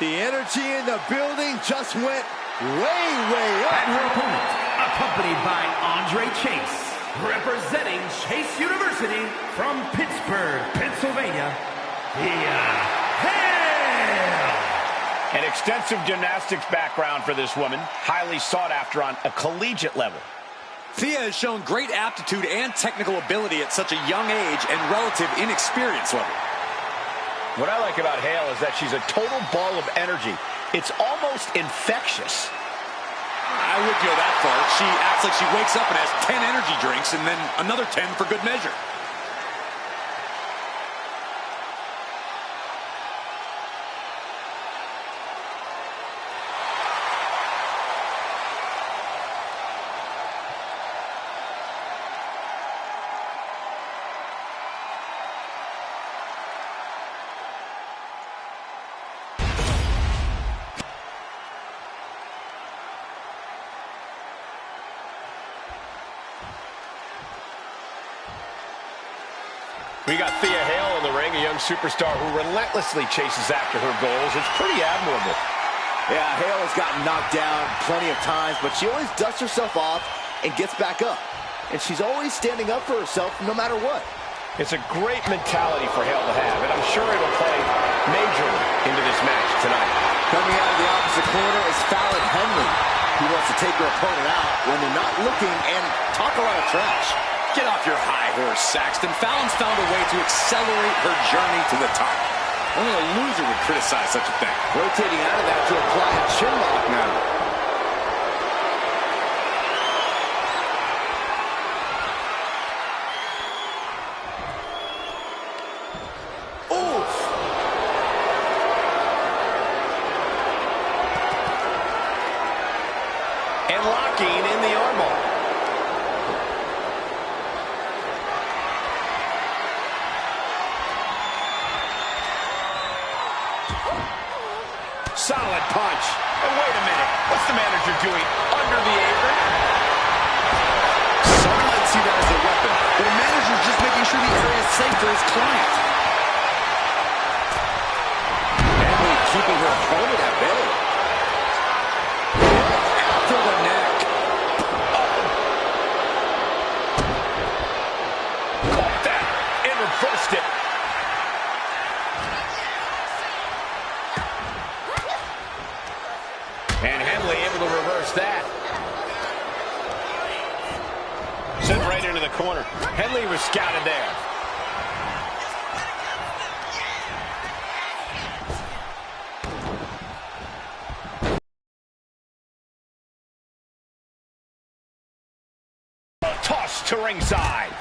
The energy in the building just went way, way up. And her opponent, accompanied by Andre Chase, representing Chase University from Pittsburgh, Pennsylvania, Thea Hale. An extensive gymnastics background for this woman, highly sought after on a collegiate level. Thea has shown great aptitude and technical ability at such a young age and relative inexperience level. What I like about Hale is that she's a total ball of energy. It's almost infectious. I would go that far. She acts like she wakes up and has 10 energy drinks and then another 10 for good measure. We got Thea Hale in the ring, a young superstar who relentlessly chases after her goals. It's pretty admirable. Yeah, Hale has gotten knocked down plenty of times, but she always dusts herself off and gets back up. And she's always standing up for herself no matter what. It's a great mentality for Hale to have, and I'm sure it'll play majorly into this match tonight. Coming out of the opposite corner is Fallon Henley, who wants to take her opponent out when they're not looking and talk a lot of trash. Get off your high horse, Saxton. Fallon's found a way to accelerate her journey to the top. Only a loser would criticize such a thing. Rotating out of that to apply a chin lock now. And locking in the armbar. Solid punch. And wait a minute. What's the manager doing under the apron? Some might see that as a weapon, but a manager's just making sure the area is safe for his client. reverse that. Sent right into the corner. Henley was scouted there. Toss to ringside.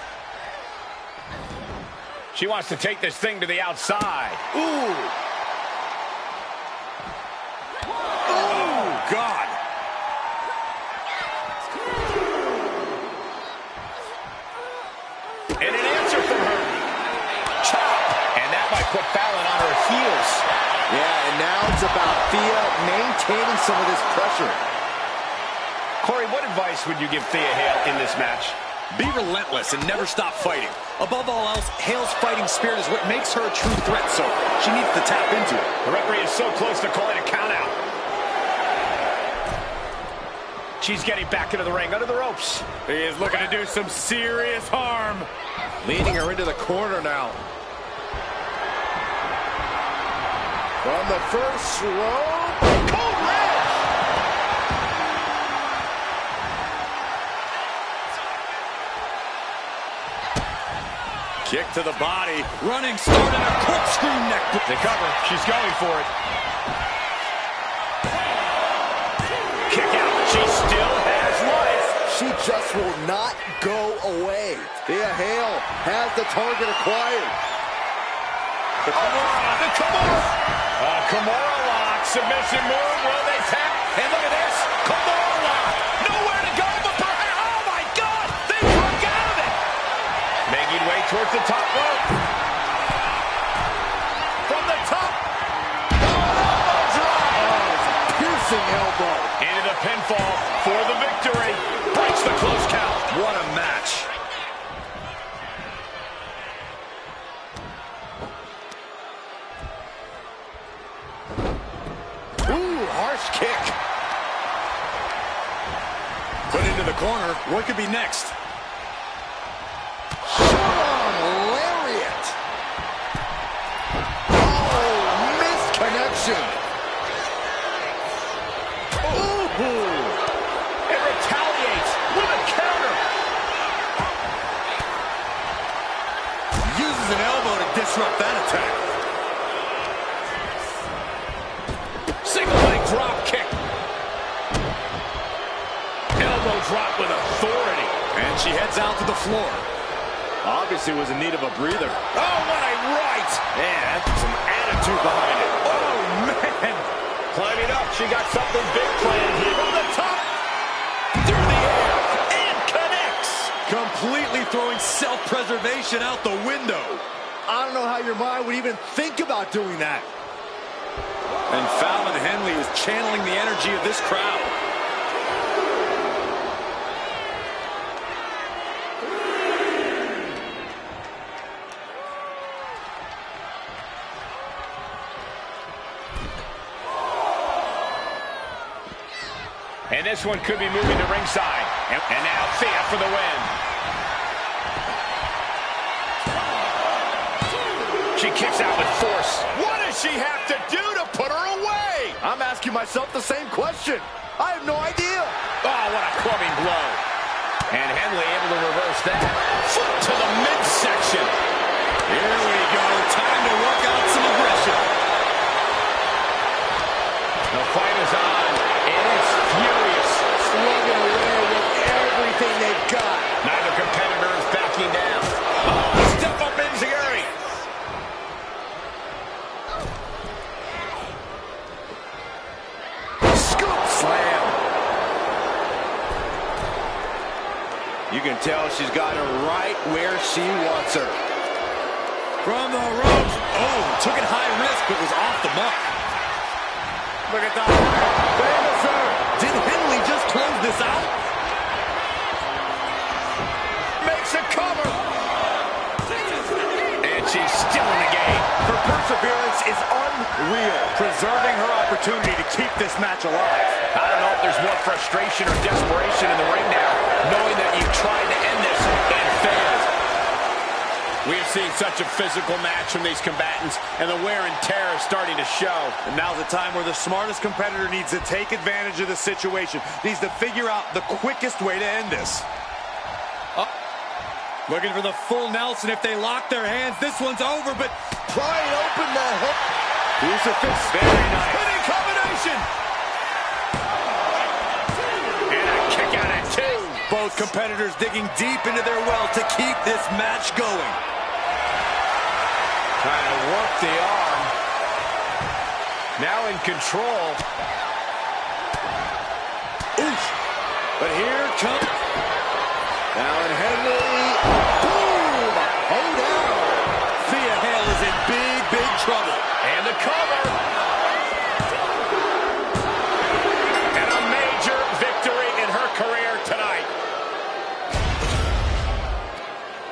She wants to take this thing to the outside. Ooh. Oh, God. And an answer from her. Chop. And that might put Fallon on her heels. Yeah, and now it's about Thea maintaining some of this pressure. Corey, what advice would you give Thea Hale in this match? Be relentless and never stop fighting. Above all else, Hale's fighting spirit is what makes her a true threat, so she needs to tap into it. The referee is so close to calling a count out. She's getting back into the ring, under the ropes. He is looking to do some serious harm. Leading her into the corner now. From the first rope. Cold red! Kick to the body. Running start and a corkscrew neck. The cover. She's going for it. Kick out. She still has life. She just will not go away. Thea Hale has the target acquired. The Kimura lock. Submission move. Will they tap? And look at this. Kimura lock. Nowhere to go but perhaps. Oh, my God. They broke out of it. Making way towards the top rope. From the top. Elbow drop. Oh, it's a piercing elbow. Into the pinfall for the victory. Breaks the close count. What a match. Ooh, harsh kick. Put into the corner. What could be next? Lariat. Oh, missed connection. Ooh. It retaliates with a counter. Uses an elbow to disrupt that attack. Single leg drop kick. Elbow drop with authority. And she heads out to the floor. Obviously was in need of a breather. Oh, what a right. Man, that's some attitude behind it. Oh, man. Climbing up. She got something big planned here. From the top. Through the air. And connects. Completely throwing self-preservation out the window. I don't know how your mind would even think about doing that. And Fallon Henley is channeling the energy of this crowd. And this one could be moving to ringside. And now Thea for the win. She kicks out with force. What does she have to do to put her away? I'm asking myself the same question. I have no idea. Oh, what a clubbing blow. And Henley able to reverse that. Foot to the midsection. Here we go. Time to work out some aggression. The fight is on, and it's furious. Slugging away with everything they've got. Neither competitor is backing down. Oh, step up enziguri. Scoop slam. You can tell she's got her right where she wants her. From the ropes. Oh, took it high risk, but was off the mark. Look at that. Famous her. Did Henley just close this out? Makes a cover. And she's still in the game. Her perseverance is unreal, preserving her opportunity to keep this match alive. I don't know if there's more frustration or desperation in the ring now, knowing that you've tried to end this and failed. We have seen such a physical match from these combatants, and the wear and tear is starting to show. And now's the time where the smartest competitor needs to take advantage of the situation, needs to figure out the quickest way to end this. Looking for the full Nelson. If they lock their hands, this one's over, but Prying open the hook. crucifix. Very nice. Spinning combination. And a kick out at two. Both competitors digging deep into their well to keep this match going. Trying to work the arm. Now in control. Oof. But here comes... Now in Henry. Boom! Oh, down. Thea Hale is in big, big trouble. And the cover. And a major victory in her career tonight.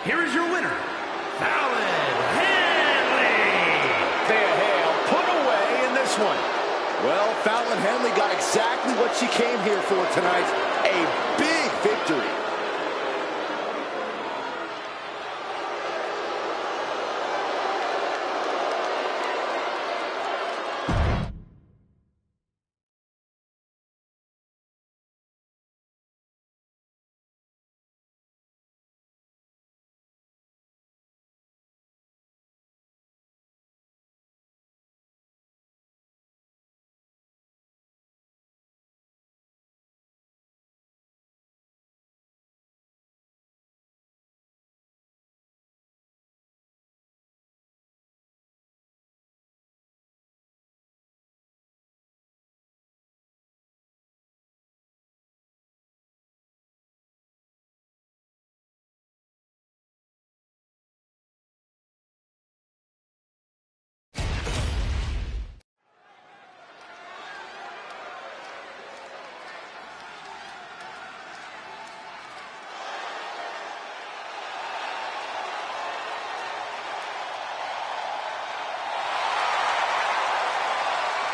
Here is your winner, Fallon. One. Well, Fallon Henley got exactly what she came here for tonight. A big victory.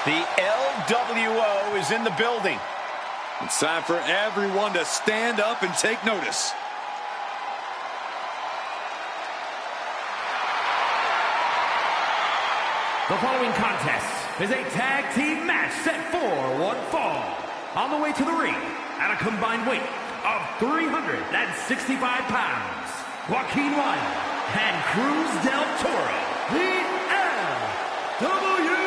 The LWO is in the building. It's time for everyone to stand up and take notice. The following contest is a tag team match set for one fall. On the way to the ring, at a combined weight of 365 pounds, Joaquin Wilde and Cruz del Toro, the LWO.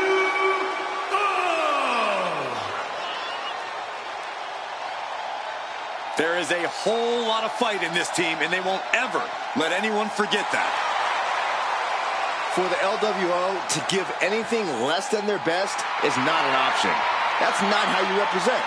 There is a whole lot of fight in this team, and they won't ever let anyone forget that. For the LWO to give anything less than their best is not an option. That's not how you represent.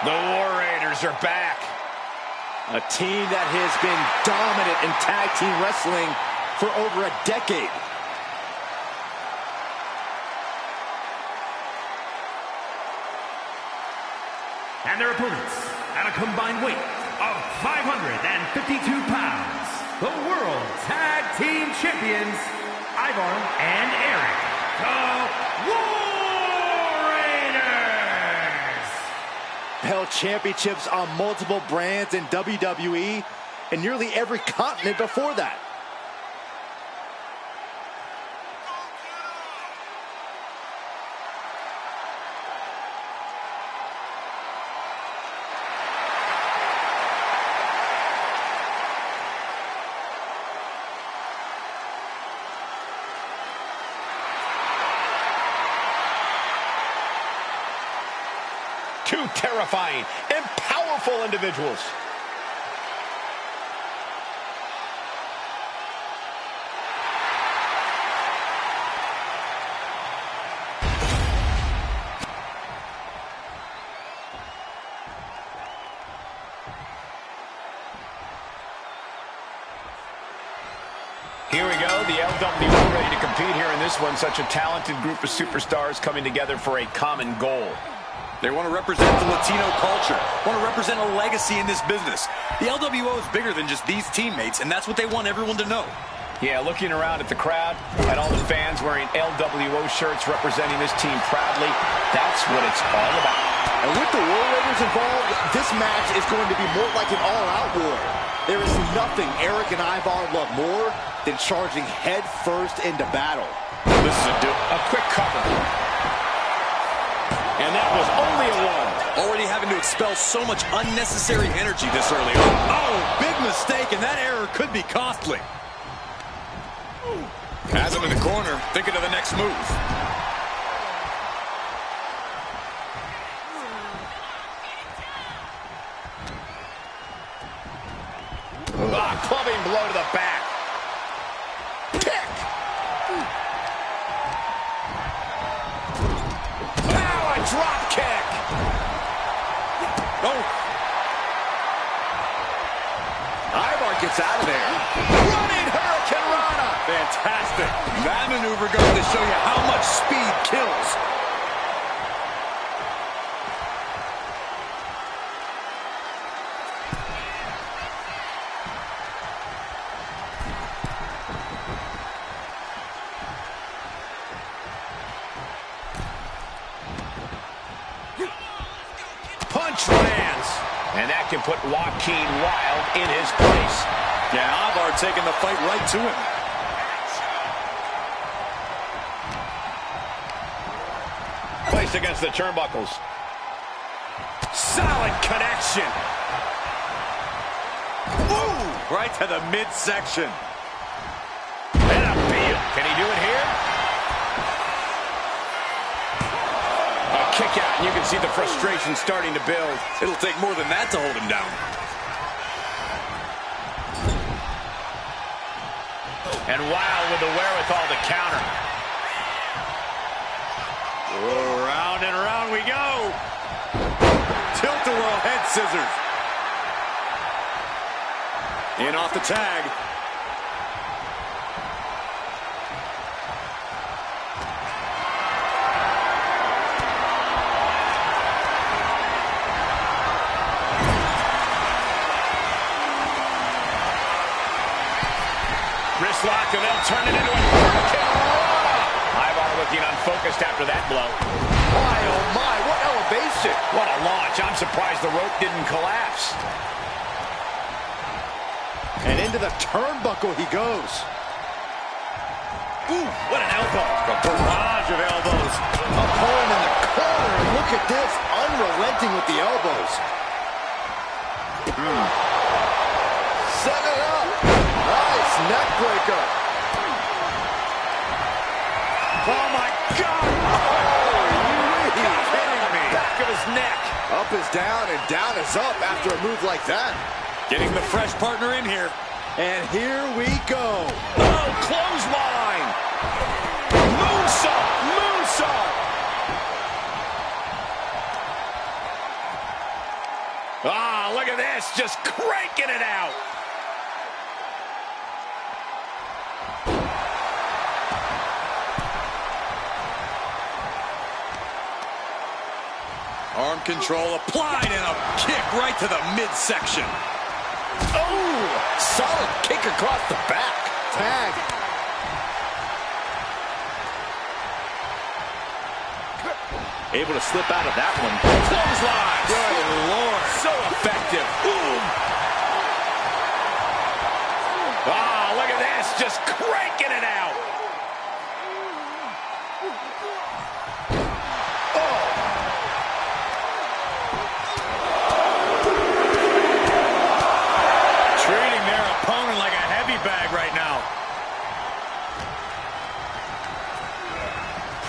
The War Raiders are back. A team that has been dominant in tag team wrestling for over a decade. And their opponents, at a combined weight of 552 pounds, the World Tag Team Champions, Ivar and Eric, the War Raiders. Held championships on multiple brands in WWE and nearly every continent before that. Two terrifying and powerful individuals. Here we go, the LWO ready to compete. compete here in this one. Such a talented group of superstars coming together for a common goal. They want to represent the Latino culture, want to represent a legacy in this business. The LWO is bigger than just these teammates, and that's what they want everyone to know. Yeah, looking around at the crowd, at all the fans wearing LWO shirts representing this team proudly, that's what it's all about. And with the War Raiders involved, this match is going to be more like an all-out war. There is nothing Eric and Ivar love more than charging head first into battle. This is a quick cover. And that was only a one. Already having to expel so much unnecessary energy this early on. Oh, big mistake, and that error could be costly. Has him in the corner, thinking of the next move. Clubbing blow to the back. Kick. Now a drop kick. Oh. Ivar gets out of there. Running Hurricane Rana. Fantastic. That maneuver goes to show you how much speed kills. Punch lands. And that can put Joaquin Wild in his place. Yeah, Ivar taking the fight right to him. Placed against the turnbuckles. Solid connection. Ooh, right to the midsection. And a beat. Can he do it here? A kick out, and you can see the frustration starting to build. It'll take more than that to hold him down. And Wild with the wherewithal to counter. Whoa, round and round we go. Tilt-a-whirl head scissors. In off the tag. Wrist lock, and they'll turn it into a hurricane rana. Ivar looking unfocused after that blow. My, oh my, what elevation. What a launch. I'm surprised the rope didn't collapse. And into the turnbuckle he goes. Ooh, what an elbow. A barrage of elbows. Opponent in the corner, and look at this, unrelenting with the elbows. Set it up. Nice neck breaker. Oh, my God. You're kidding me. Back of his neck. Up is down and down is up after a move like that. Getting the fresh partner in here. And here we go. Oh, clothesline. Moonsault. Moonsault. Ah, look at this. Just cranking it out. Arm control applied and a kick right to the midsection. Oh, solid kick across the back. Tag. Able to slip out of that one. Clothesline. Good Lord. So effective. Boom. Ah, look at this. Just cranking it out. Treating their opponent like a heavy bag right now.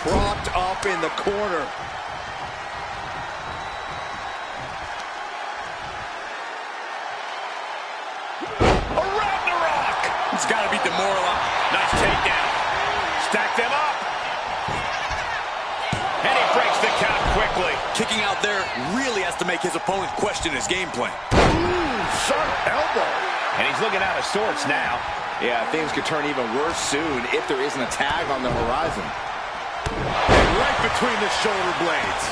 Propped up in the corner. He's got to be demoralized. Nice takedown. Stack them up. And he breaks the count quickly. Kicking out there really has to make his opponent question his game plan. Ooh, sharp elbow. And he's looking out of sorts now. Yeah, things could turn even worse soon if there isn't a tag on the horizon. And right between the shoulder blades.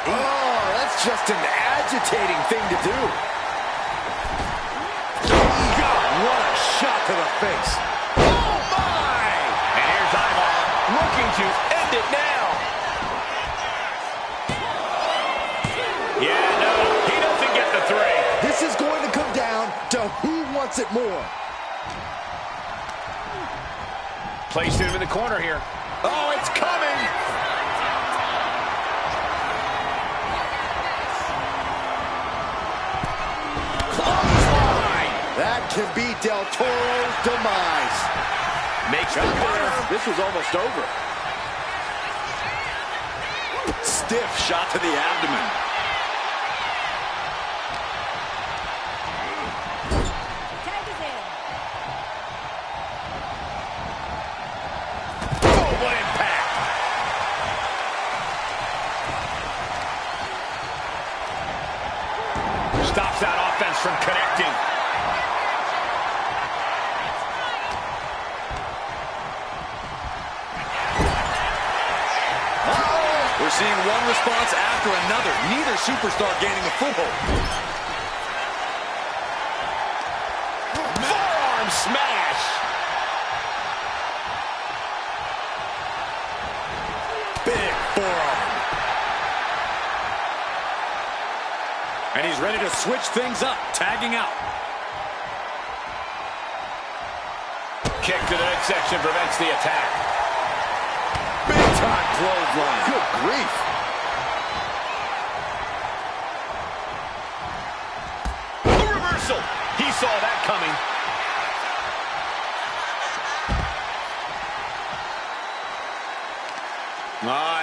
Oh, that's just an agitating thing to do. God, what a shot to the face. Oh, my! And here's Ivar looking to end it now. Yeah, no, he doesn't get the 3. This is going to come down to who wants it more. Placing him in the corner here. Oh, it's coming! Clothesline! That can be Del Toro's demise. Makes the cover. This was almost over. Stiff shot to the abdomen. What impact! Stops that offense from connecting. We're seeing one response after another. Neither superstar gaining a foothold. Forearm smash! Big forearm. And he's ready to switch things up, tagging out. Kick to the midsection prevents the attack. Big time clothesline. Good grief. The reversal. He saw that coming.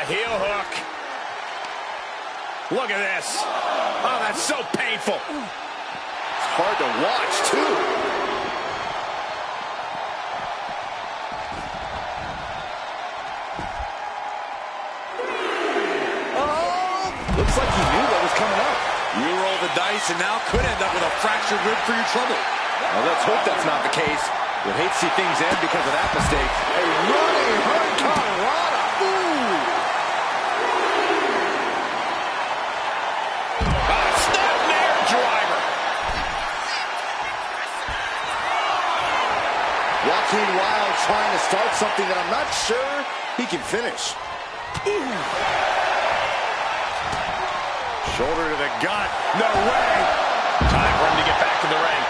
Heel hook. Look at this. Oh, that's so painful. It's hard to watch, too. Oh! Looks like he knew what was coming up. You roll the dice and now could end up with a fractured rib for your trouble. Well, let's hope that's not the case. We'll hate to see things end because of that mistake. A running hurricane. Wild trying to start something that I'm not sure he can finish. Ooh. Shoulder to the gut. No way. Time for him to get back to the ring.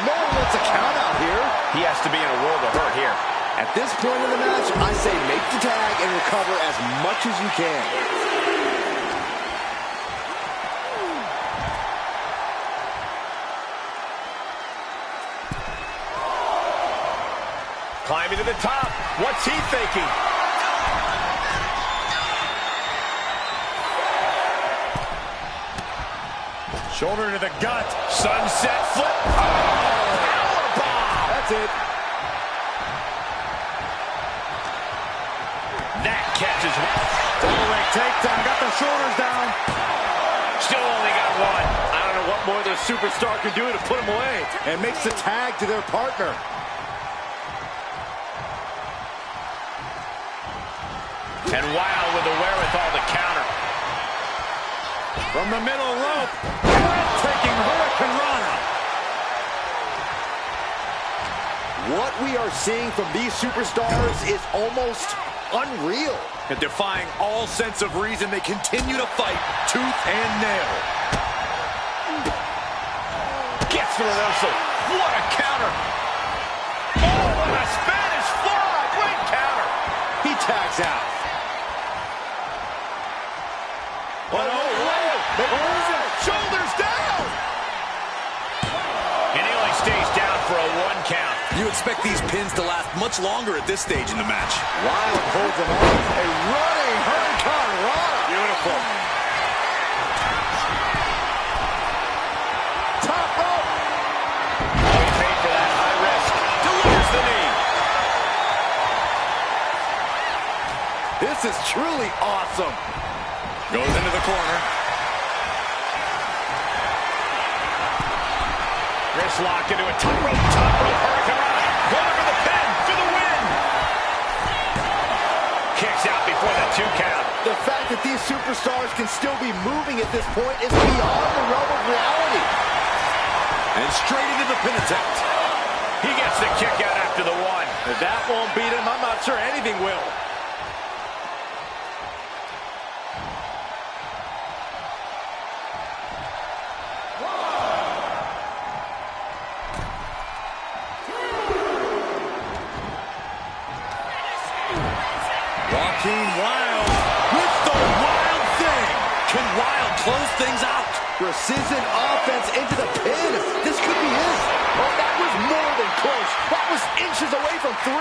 No one wants a count out here. He has to be in a world of hurt here. At this point in the match, I say make the tag and recover as much as you can. Climbing to the top. What's he thinking? Shoulder to the gut. Sunset flip. Oh! Powerbomb. That's it. That catches. Double leg takedown. Got the shoulders down. Still only got one. I don't know what more the superstar can do to put him away. And makes the tag to their partner. And Wild with the wherewithal to counter. From the middle rope, breathtaking Hurricane Rana. What we are seeing from these superstars is almost unreal. And defying all sense of reason, they continue to fight tooth and nail. Gets the reversal. What a counter. Oh, and a Spanish fly. Great counter. He tags out. Shoulders down! And he only stays down for a 1 count. You expect these pins to last much longer at this stage in the match. Wild holds him on. A running Hurricane Rana. Beautiful. Top rope. Oh, he paid for that. High risk. Delivers the knee. This is truly awesome. Goes into the corner. Reverse lock into a top rope hurricane. Going for the pin for the win. Kicks out before the 2 count. The fact that these superstars can still be moving at this point is beyond the realm of reality. And straight into the pin attempt. He gets the kick out after the one. If that won't beat him, I'm not sure anything will. Walking Wild with the Wild thing. Can Wild close things out? Precision offense into the pin. This could be it. Oh, that was more than close. That was inches away from 3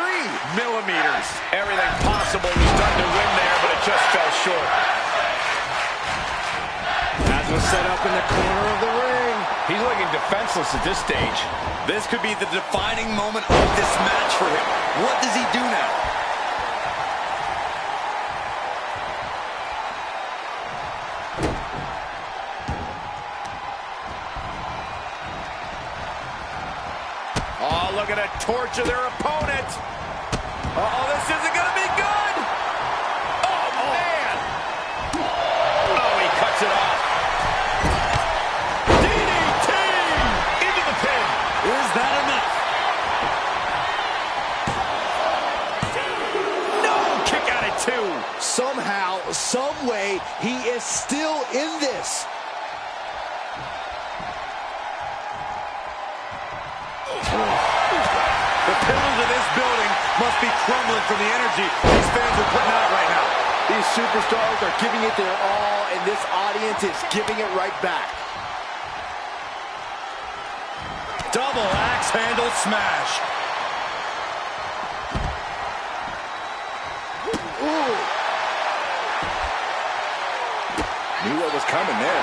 millimeters. Everything possible was done to win there, but it just fell short. As was set up in the corner of the ring. He's looking defenseless at this stage. This could be the defining moment of this match for him. What does he do now? Oh, look at a torture their opponent. Uh-oh, this isn't going to be good. Oh, man. Oh, he cuts it off. DDT into the pin. Is that enough? No, kick out at 2. Somehow, some way, he is still in this. The pillars of this building must be crumbling from the energy these fans are putting out right now. These superstars are giving it their all, and this audience is giving it right back. Double axe handle smash. Ooh. Knew what was coming there.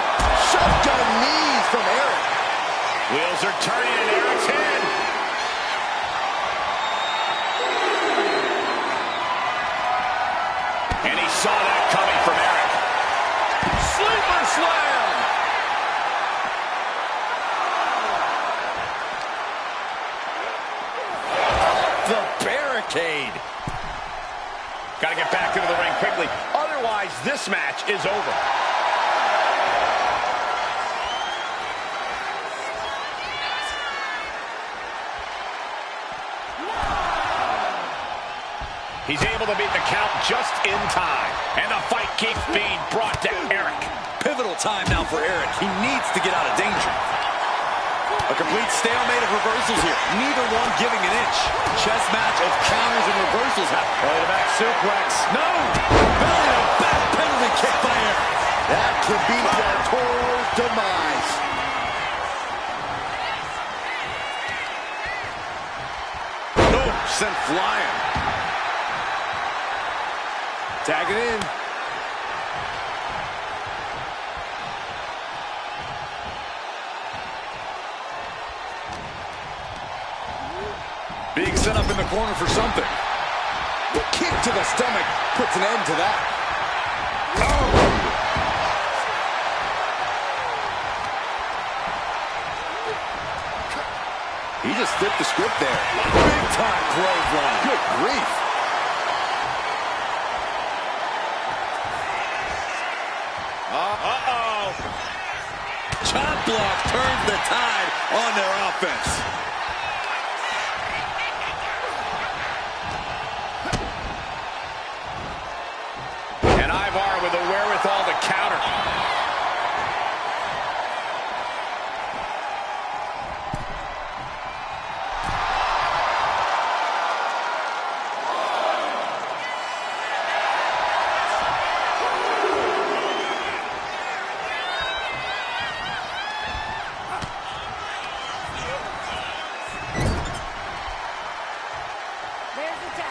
Shotgun knees from Eric. Wheels are turning in Eric's head. And he saw that coming from Eric. Sleeper slam. The barricade. Got to get back into the ring quickly. Otherwise, this match is over. He's able to beat the count just in time. And the fight keeps being brought to Eric. Pivotal time now for Eric. He needs to get out of danger. A complete stalemate of reversals here. Neither one giving an inch. Chess match of counters and reversals happen. Belly to back suplex. No! Belly to back penalty kick by Eric. That could be Del Toro's demise. Oh, sent flying. Tag it in. Being set up in the corner for something. The kick to the stomach puts an end to that. Oh! He just flipped the script there. Big time clothesline. Good grief. Uh-oh. Chop block turns the tide on their offense. And Ivar with the wherewithal to counter.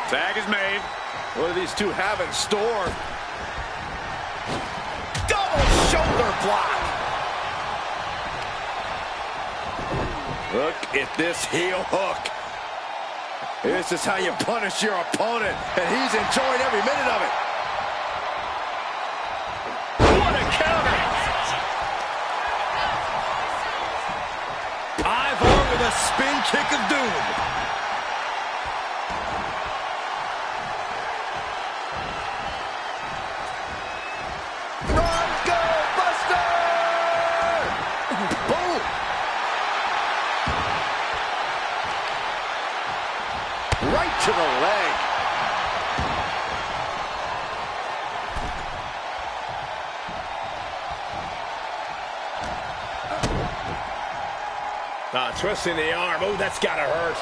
Tag is made. What do these two have in store? Double shoulder block. Look at this heel hook. This is how you punish your opponent, and he's enjoying every minute of it. What a counter. Ivar with a Boom! Run, go, Buster! Boom! Right to the leg. Twisting the arm. Oh, that's gotta hurt.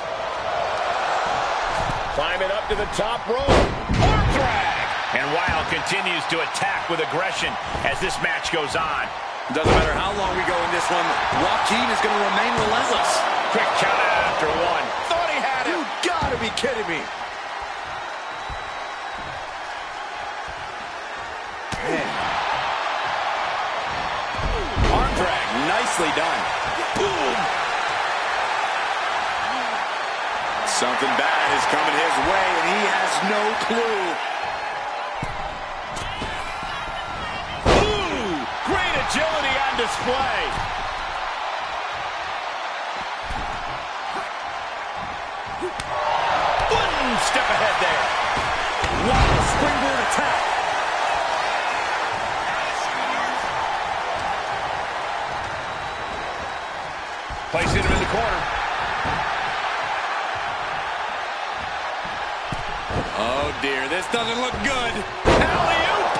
Climbing up to the top rope. Arm drag! And Wild continues to attack with aggression as this match goes on. Doesn't matter how long we go in this one, Joaquin is going to remain relentless. Quick count out after one. Thought he had it. You gotta be kidding me. Man. Arm drag, nicely done. Boom. Something bad is coming his way, and he has no clue. Ooh, great agility on display. One step ahead there. Wow, springboard attack. Placing him in the corner. Oh dear, this doesn't look good. Alley-oop.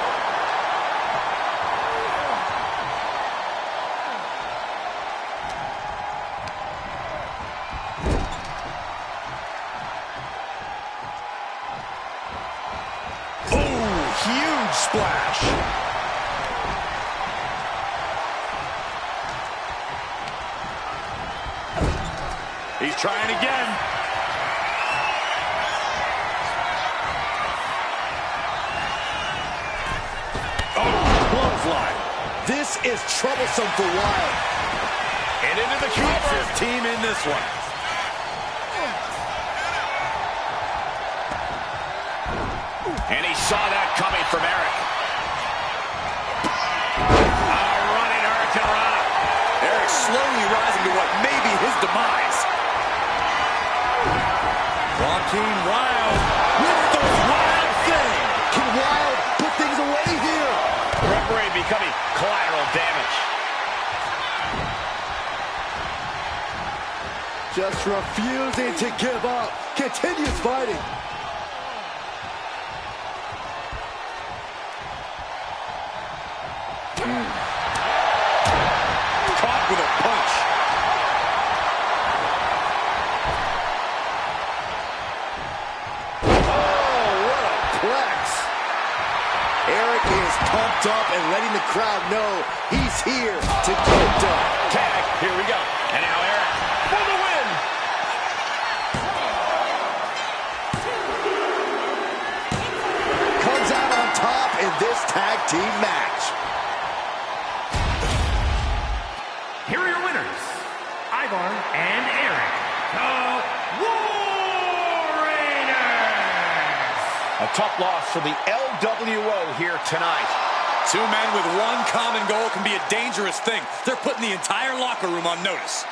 Oh, huge splash. He's trying again. This is troublesome for Wild. And into the Keeps cover. his team in this one. And he saw that coming from Eric. A running hurricanrana. Eric slowly rising to what may be his demise. Joaquin Wild with the wild thing. Can Wild put things away here? Referee becoming collateral damage. Just refusing to give up. Continues fighting. Caught with a punch. Oh, what a plex. Eric is pumped up and letting the crowd know he's here to get it done. Tag, here we go. And now Eric for the win. Comes out on top in this tag team match. Here are your winners, Ivar and Eric, the War Raiders. A tough loss for the LWO here tonight. Two men with one common goal can be a dangerous thing. They're putting the entire locker room on notice.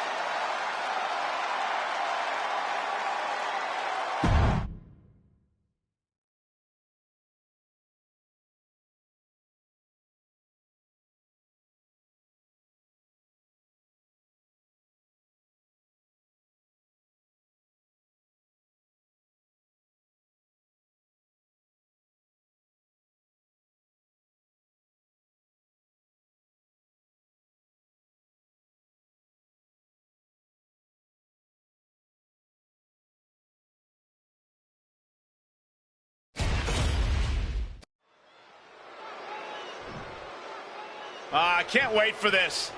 I can't wait for this.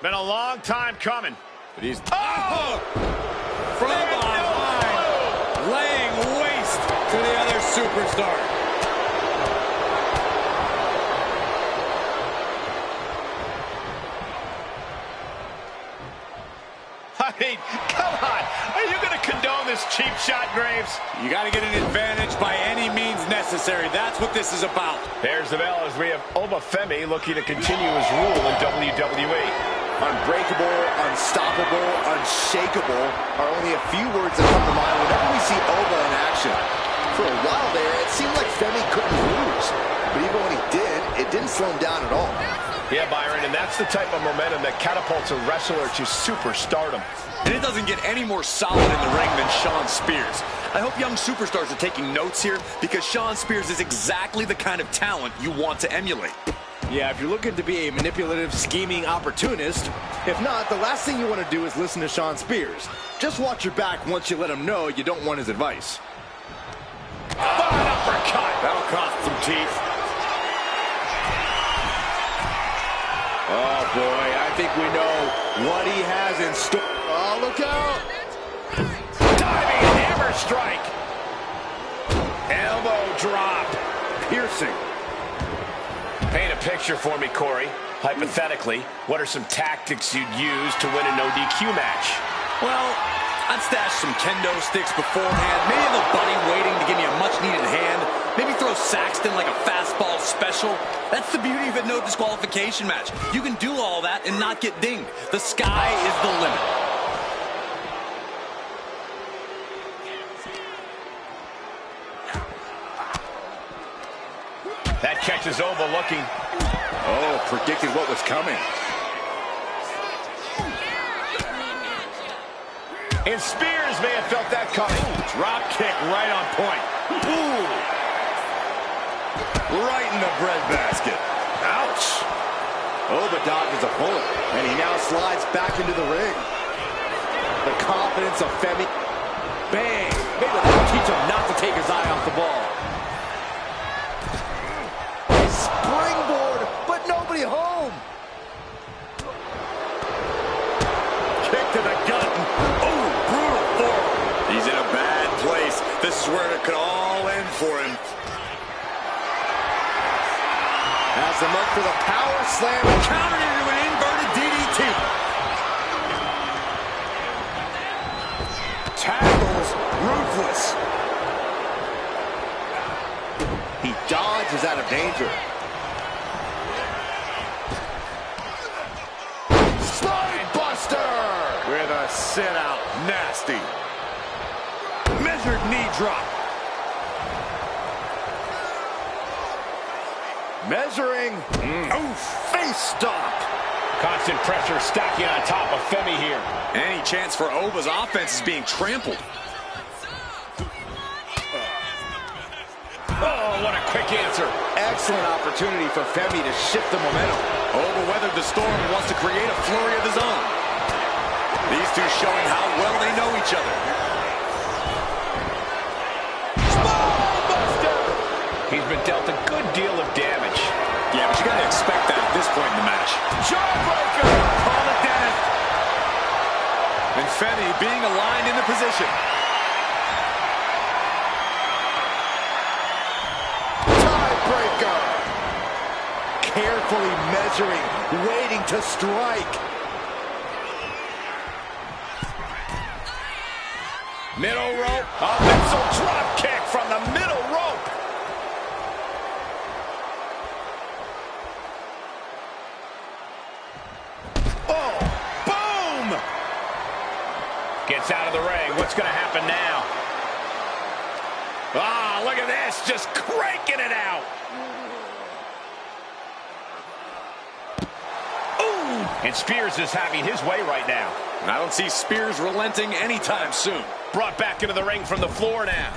Been a long time coming. But he's Oh! from behind, laying waste to the other superstar. I mean, come on. Are you going to condone this cheap shot, Graves? You got to get an advantage by any means necessary. That's what this is about. There's the bell as we have Obafemi looking to continue his rule in WWE. Unbreakable, unstoppable, unshakable are only a few words that come to mind whenever we see Oba in action. For a while there, it seemed like Femi couldn't lose. But even when he did, it didn't slow him down at all. Yeah, Byron, and that's the type of momentum that catapults a wrestler to superstardom. And it doesn't get any more solid in the ring than Shawn Spears. I hope young superstars are taking notes here, because Shawn Spears is exactly the kind of talent you want to emulate. Yeah, if you're looking to be a manipulative, scheming opportunist, if not, the last thing you want to do is listen to Shawn Spears. Just watch your back once you let him know you don't want his advice. An uppercut. That'll cost some teeth. Oh, boy, I think we know what he has in store. Oh, look out! Diving hammer strike. Elbow drop. Piercing. Paint a picture for me, Corey. Hypothetically, what are some tactics you'd use to win a no DQ match? Well, I'd stash some kendo sticks beforehand. Maybe have a buddy waiting to give me a much-needed hand. Maybe throw Saxton like a fastball special. That's the beauty of a no disqualification match. You can do all that and not get dinged. The sky is the limit. That catches Oba looking. Oh, predicted what was coming. And Spears may have felt that coming. Drop kick right on point. Ooh. Right in the breadbasket. Ouch. Oba dodges a bullet, and he now slides back into the ring. The confidence of Femi. Bang! Maybe that'll teach him not to take his eye off the ball. Springboard, but nobody home. Kick to the gut. Oh, brutal forward. He's in a bad place. This is where it could all end for him. Has him up for the power slam. Countered into an inverted DDT. Tackles, ruthless. He dodges out of danger. Spine buster with a sit out. Nasty. Measured knee drop. Measuring. Oh, face stop. Constant pressure stacking on top of Femi here. Any chance for Oba's offense is being trampled. Oh, what a quick answer. Excellent opportunity for Femi to shift the momentum. Oba weathered the storm and wants to create a flurry of his own. These two showing how well they know each other. Spinebuster! He's been dealt a good deal of damage. Yeah, but you got to expect that at this point in the match. Jawbreaker! Call it Dennis. And Femi being aligned in the position. Tiebreaker! Carefully measuring, waiting to strike. Middle rope. A missile drop kick from the middle rope. Oh, boom! Gets out of the ring. What's going to happen now? Ah, look at this. Just cranking it out. Ooh! And Spears is having his way right now. And I don't see Spears relenting anytime soon. Brought back into the ring from the floor now.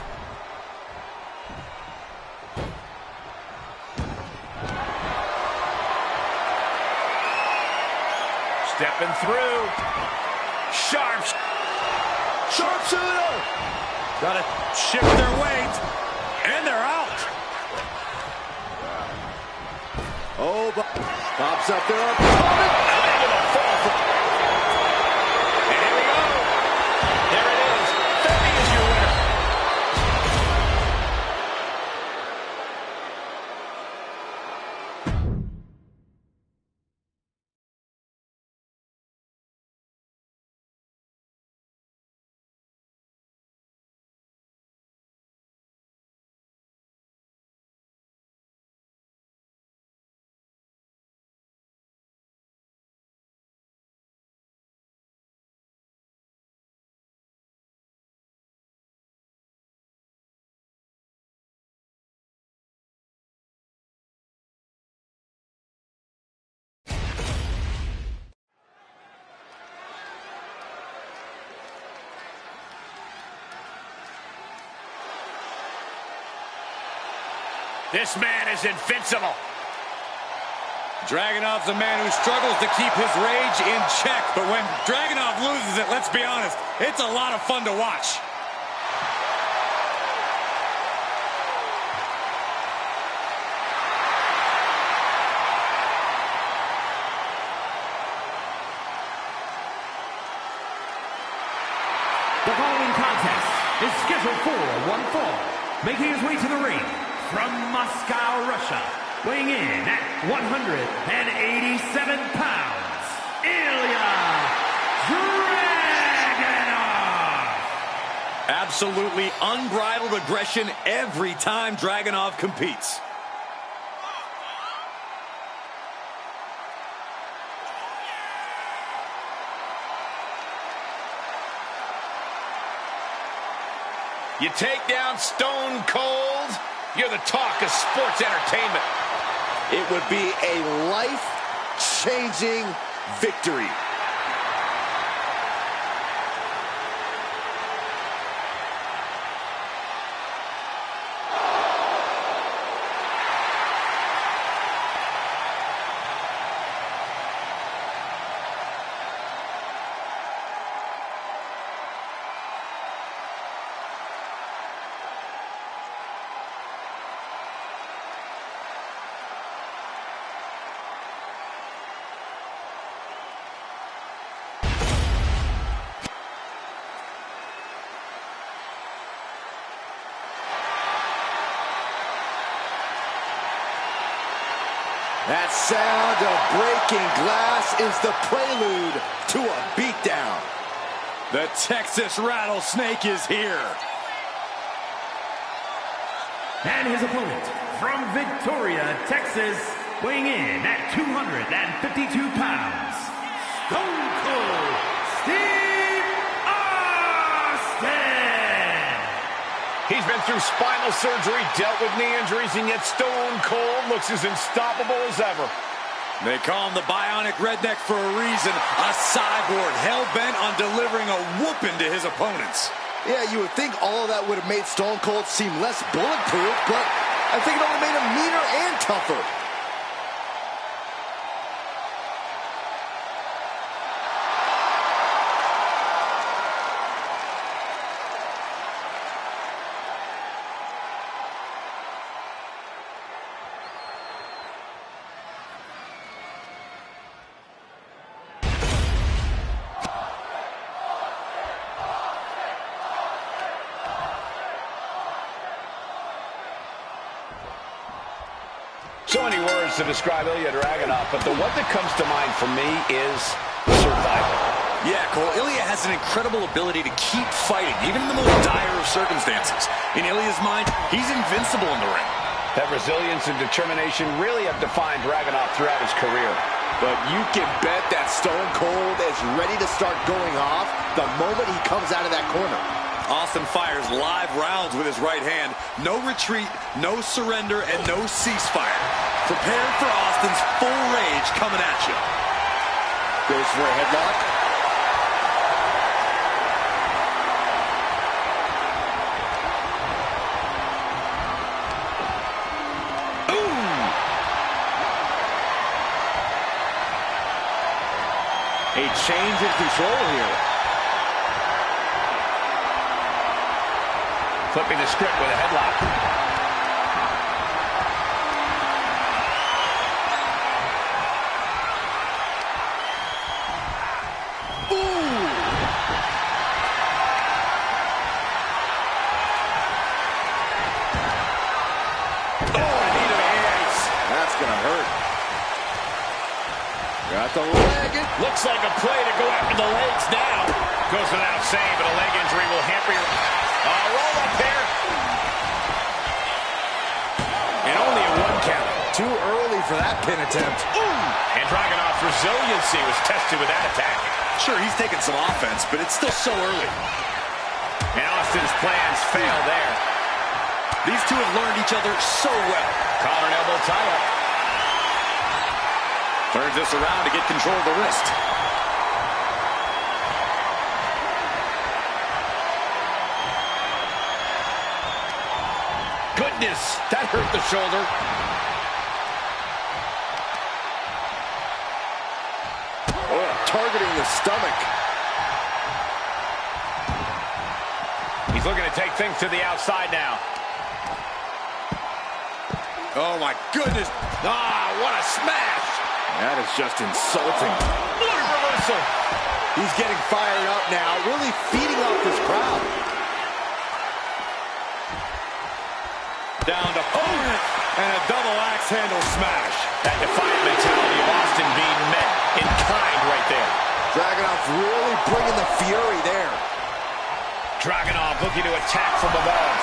Stepping through. Sharpshooter! Got to shift their weight. And they're out. Oh, pops up their opponent. This man is invincible. Dragunov's a man who struggles to keep his rage in check, but when Dragunov loses it, let's be honest, it's a lot of fun to watch. The following contest is scheduled for one fall. Making his way to the ring from Moscow, Russia, weighing in at 187 pounds, Ilya Dragunov. Absolutely unbridled aggression every time Dragunov competes. You take down Stone Cold, you're the talk of sports entertainment. It would be a life-changing victory. That sound of breaking glass is the prelude to a beatdown. The Texas Rattlesnake is here. And his opponent from Victoria, Texas, weighing in at 252 pounds, Stone Cold Steve Austin. He's been through spinal surgery, dealt with knee injuries, and yet Stone Cold looks as unstoppable as ever. They call him the Bionic Redneck for a reason. A cyborg hell-bent on delivering a whooping to his opponents. Yeah, you would think all of that would have made Stone Cold seem less bulletproof, but I think it only made him meaner and tougher. So many words to describe Ilya Dragunov, but the one that comes to mind for me is survival. Yeah, Cole, Ilya has an incredible ability to keep fighting, even in the most dire of circumstances. In Ilya's mind, he's invincible in the ring. That resilience and determination really have defined Dragunov throughout his career. But you can bet that Stone Cold is ready to start going off the moment he comes out of that corner. Austin fires live rounds with his right hand. No retreat, no surrender, and no ceasefire. Prepare for Austin's full rage coming at you. Goes for a headlock. Ooh! A change in control here. Flipping the script with a headlock. Ooh! Knee to the hands. That's gonna hurt. Got the leg. Looks like a play to go after the legs now. Goes without saying, but a leg injury will hamper your... roll up there. And only a one count. Too early for that pin attempt. Ooh! And Dragunov's resiliency was tested with that attack. Sure, he's taking some offense, but it's still so early. And Austin's plans fail there. These two have learned each other so well. Collar and elbow tie-up. Turns this around to get control of the wrist. goodness, that hurt the shoulder. Oh, targeting the stomach. He's looking to take things to the outside now. Oh, my goodness. Ah, what a smash. That is just insulting. What a reversal. He's getting fired up now, really feeding off this crowd. Down to opponent, and a double axe handle smash. That defiant mentality of Austin being met in kind right there. Dragunov really bringing the fury there. Dragunov looking to attack from above.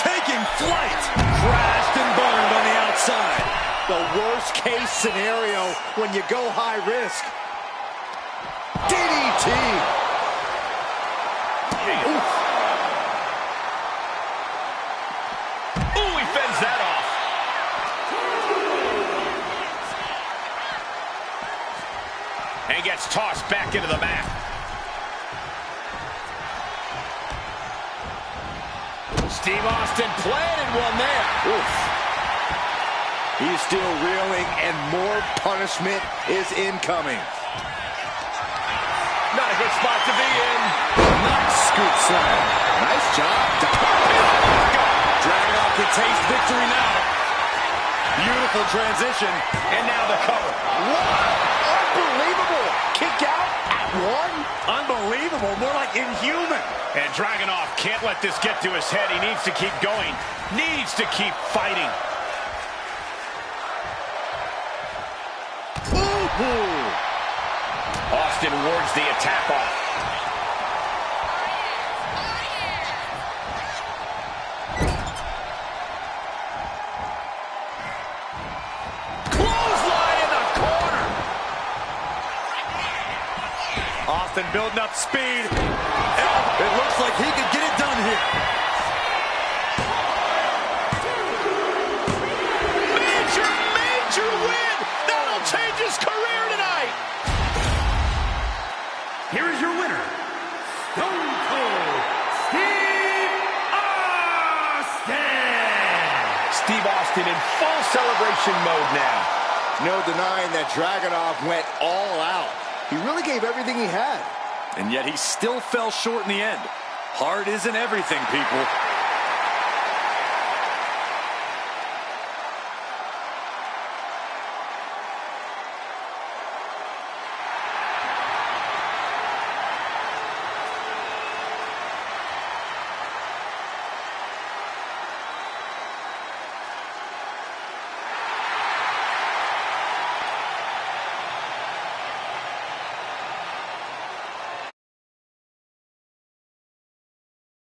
Taking flight. Crashed and burned on the outside. The worst case scenario when you go high risk. DDT. Oof. Ooh, he fends that off. And he gets tossed back into the mat. Steve Austin planted one there. Oof. He's still reeling, and more punishment is incoming. Not a good spot to be in. Nice scoop slam. Nice job. Dragunov can taste victory now. Beautiful transition. And now the cover. What? Unbelievable. Kick out at one? Unbelievable. More like inhuman. And Dragunov can't let this get to his head. He needs to keep going. Needs to keep fighting. Ooh. Austin wards the attack off. Clothesline in the corner. Austin building up speed. It looks like he could get it done here. Major win! That'll change his career tonight! Here is your winner, Stone Cold Steve Austin! Steve Austin in full celebration mode now. No denying that Dragunov went all out. He really gave everything he had. And yet he still fell short in the end. Hard isn't everything, people.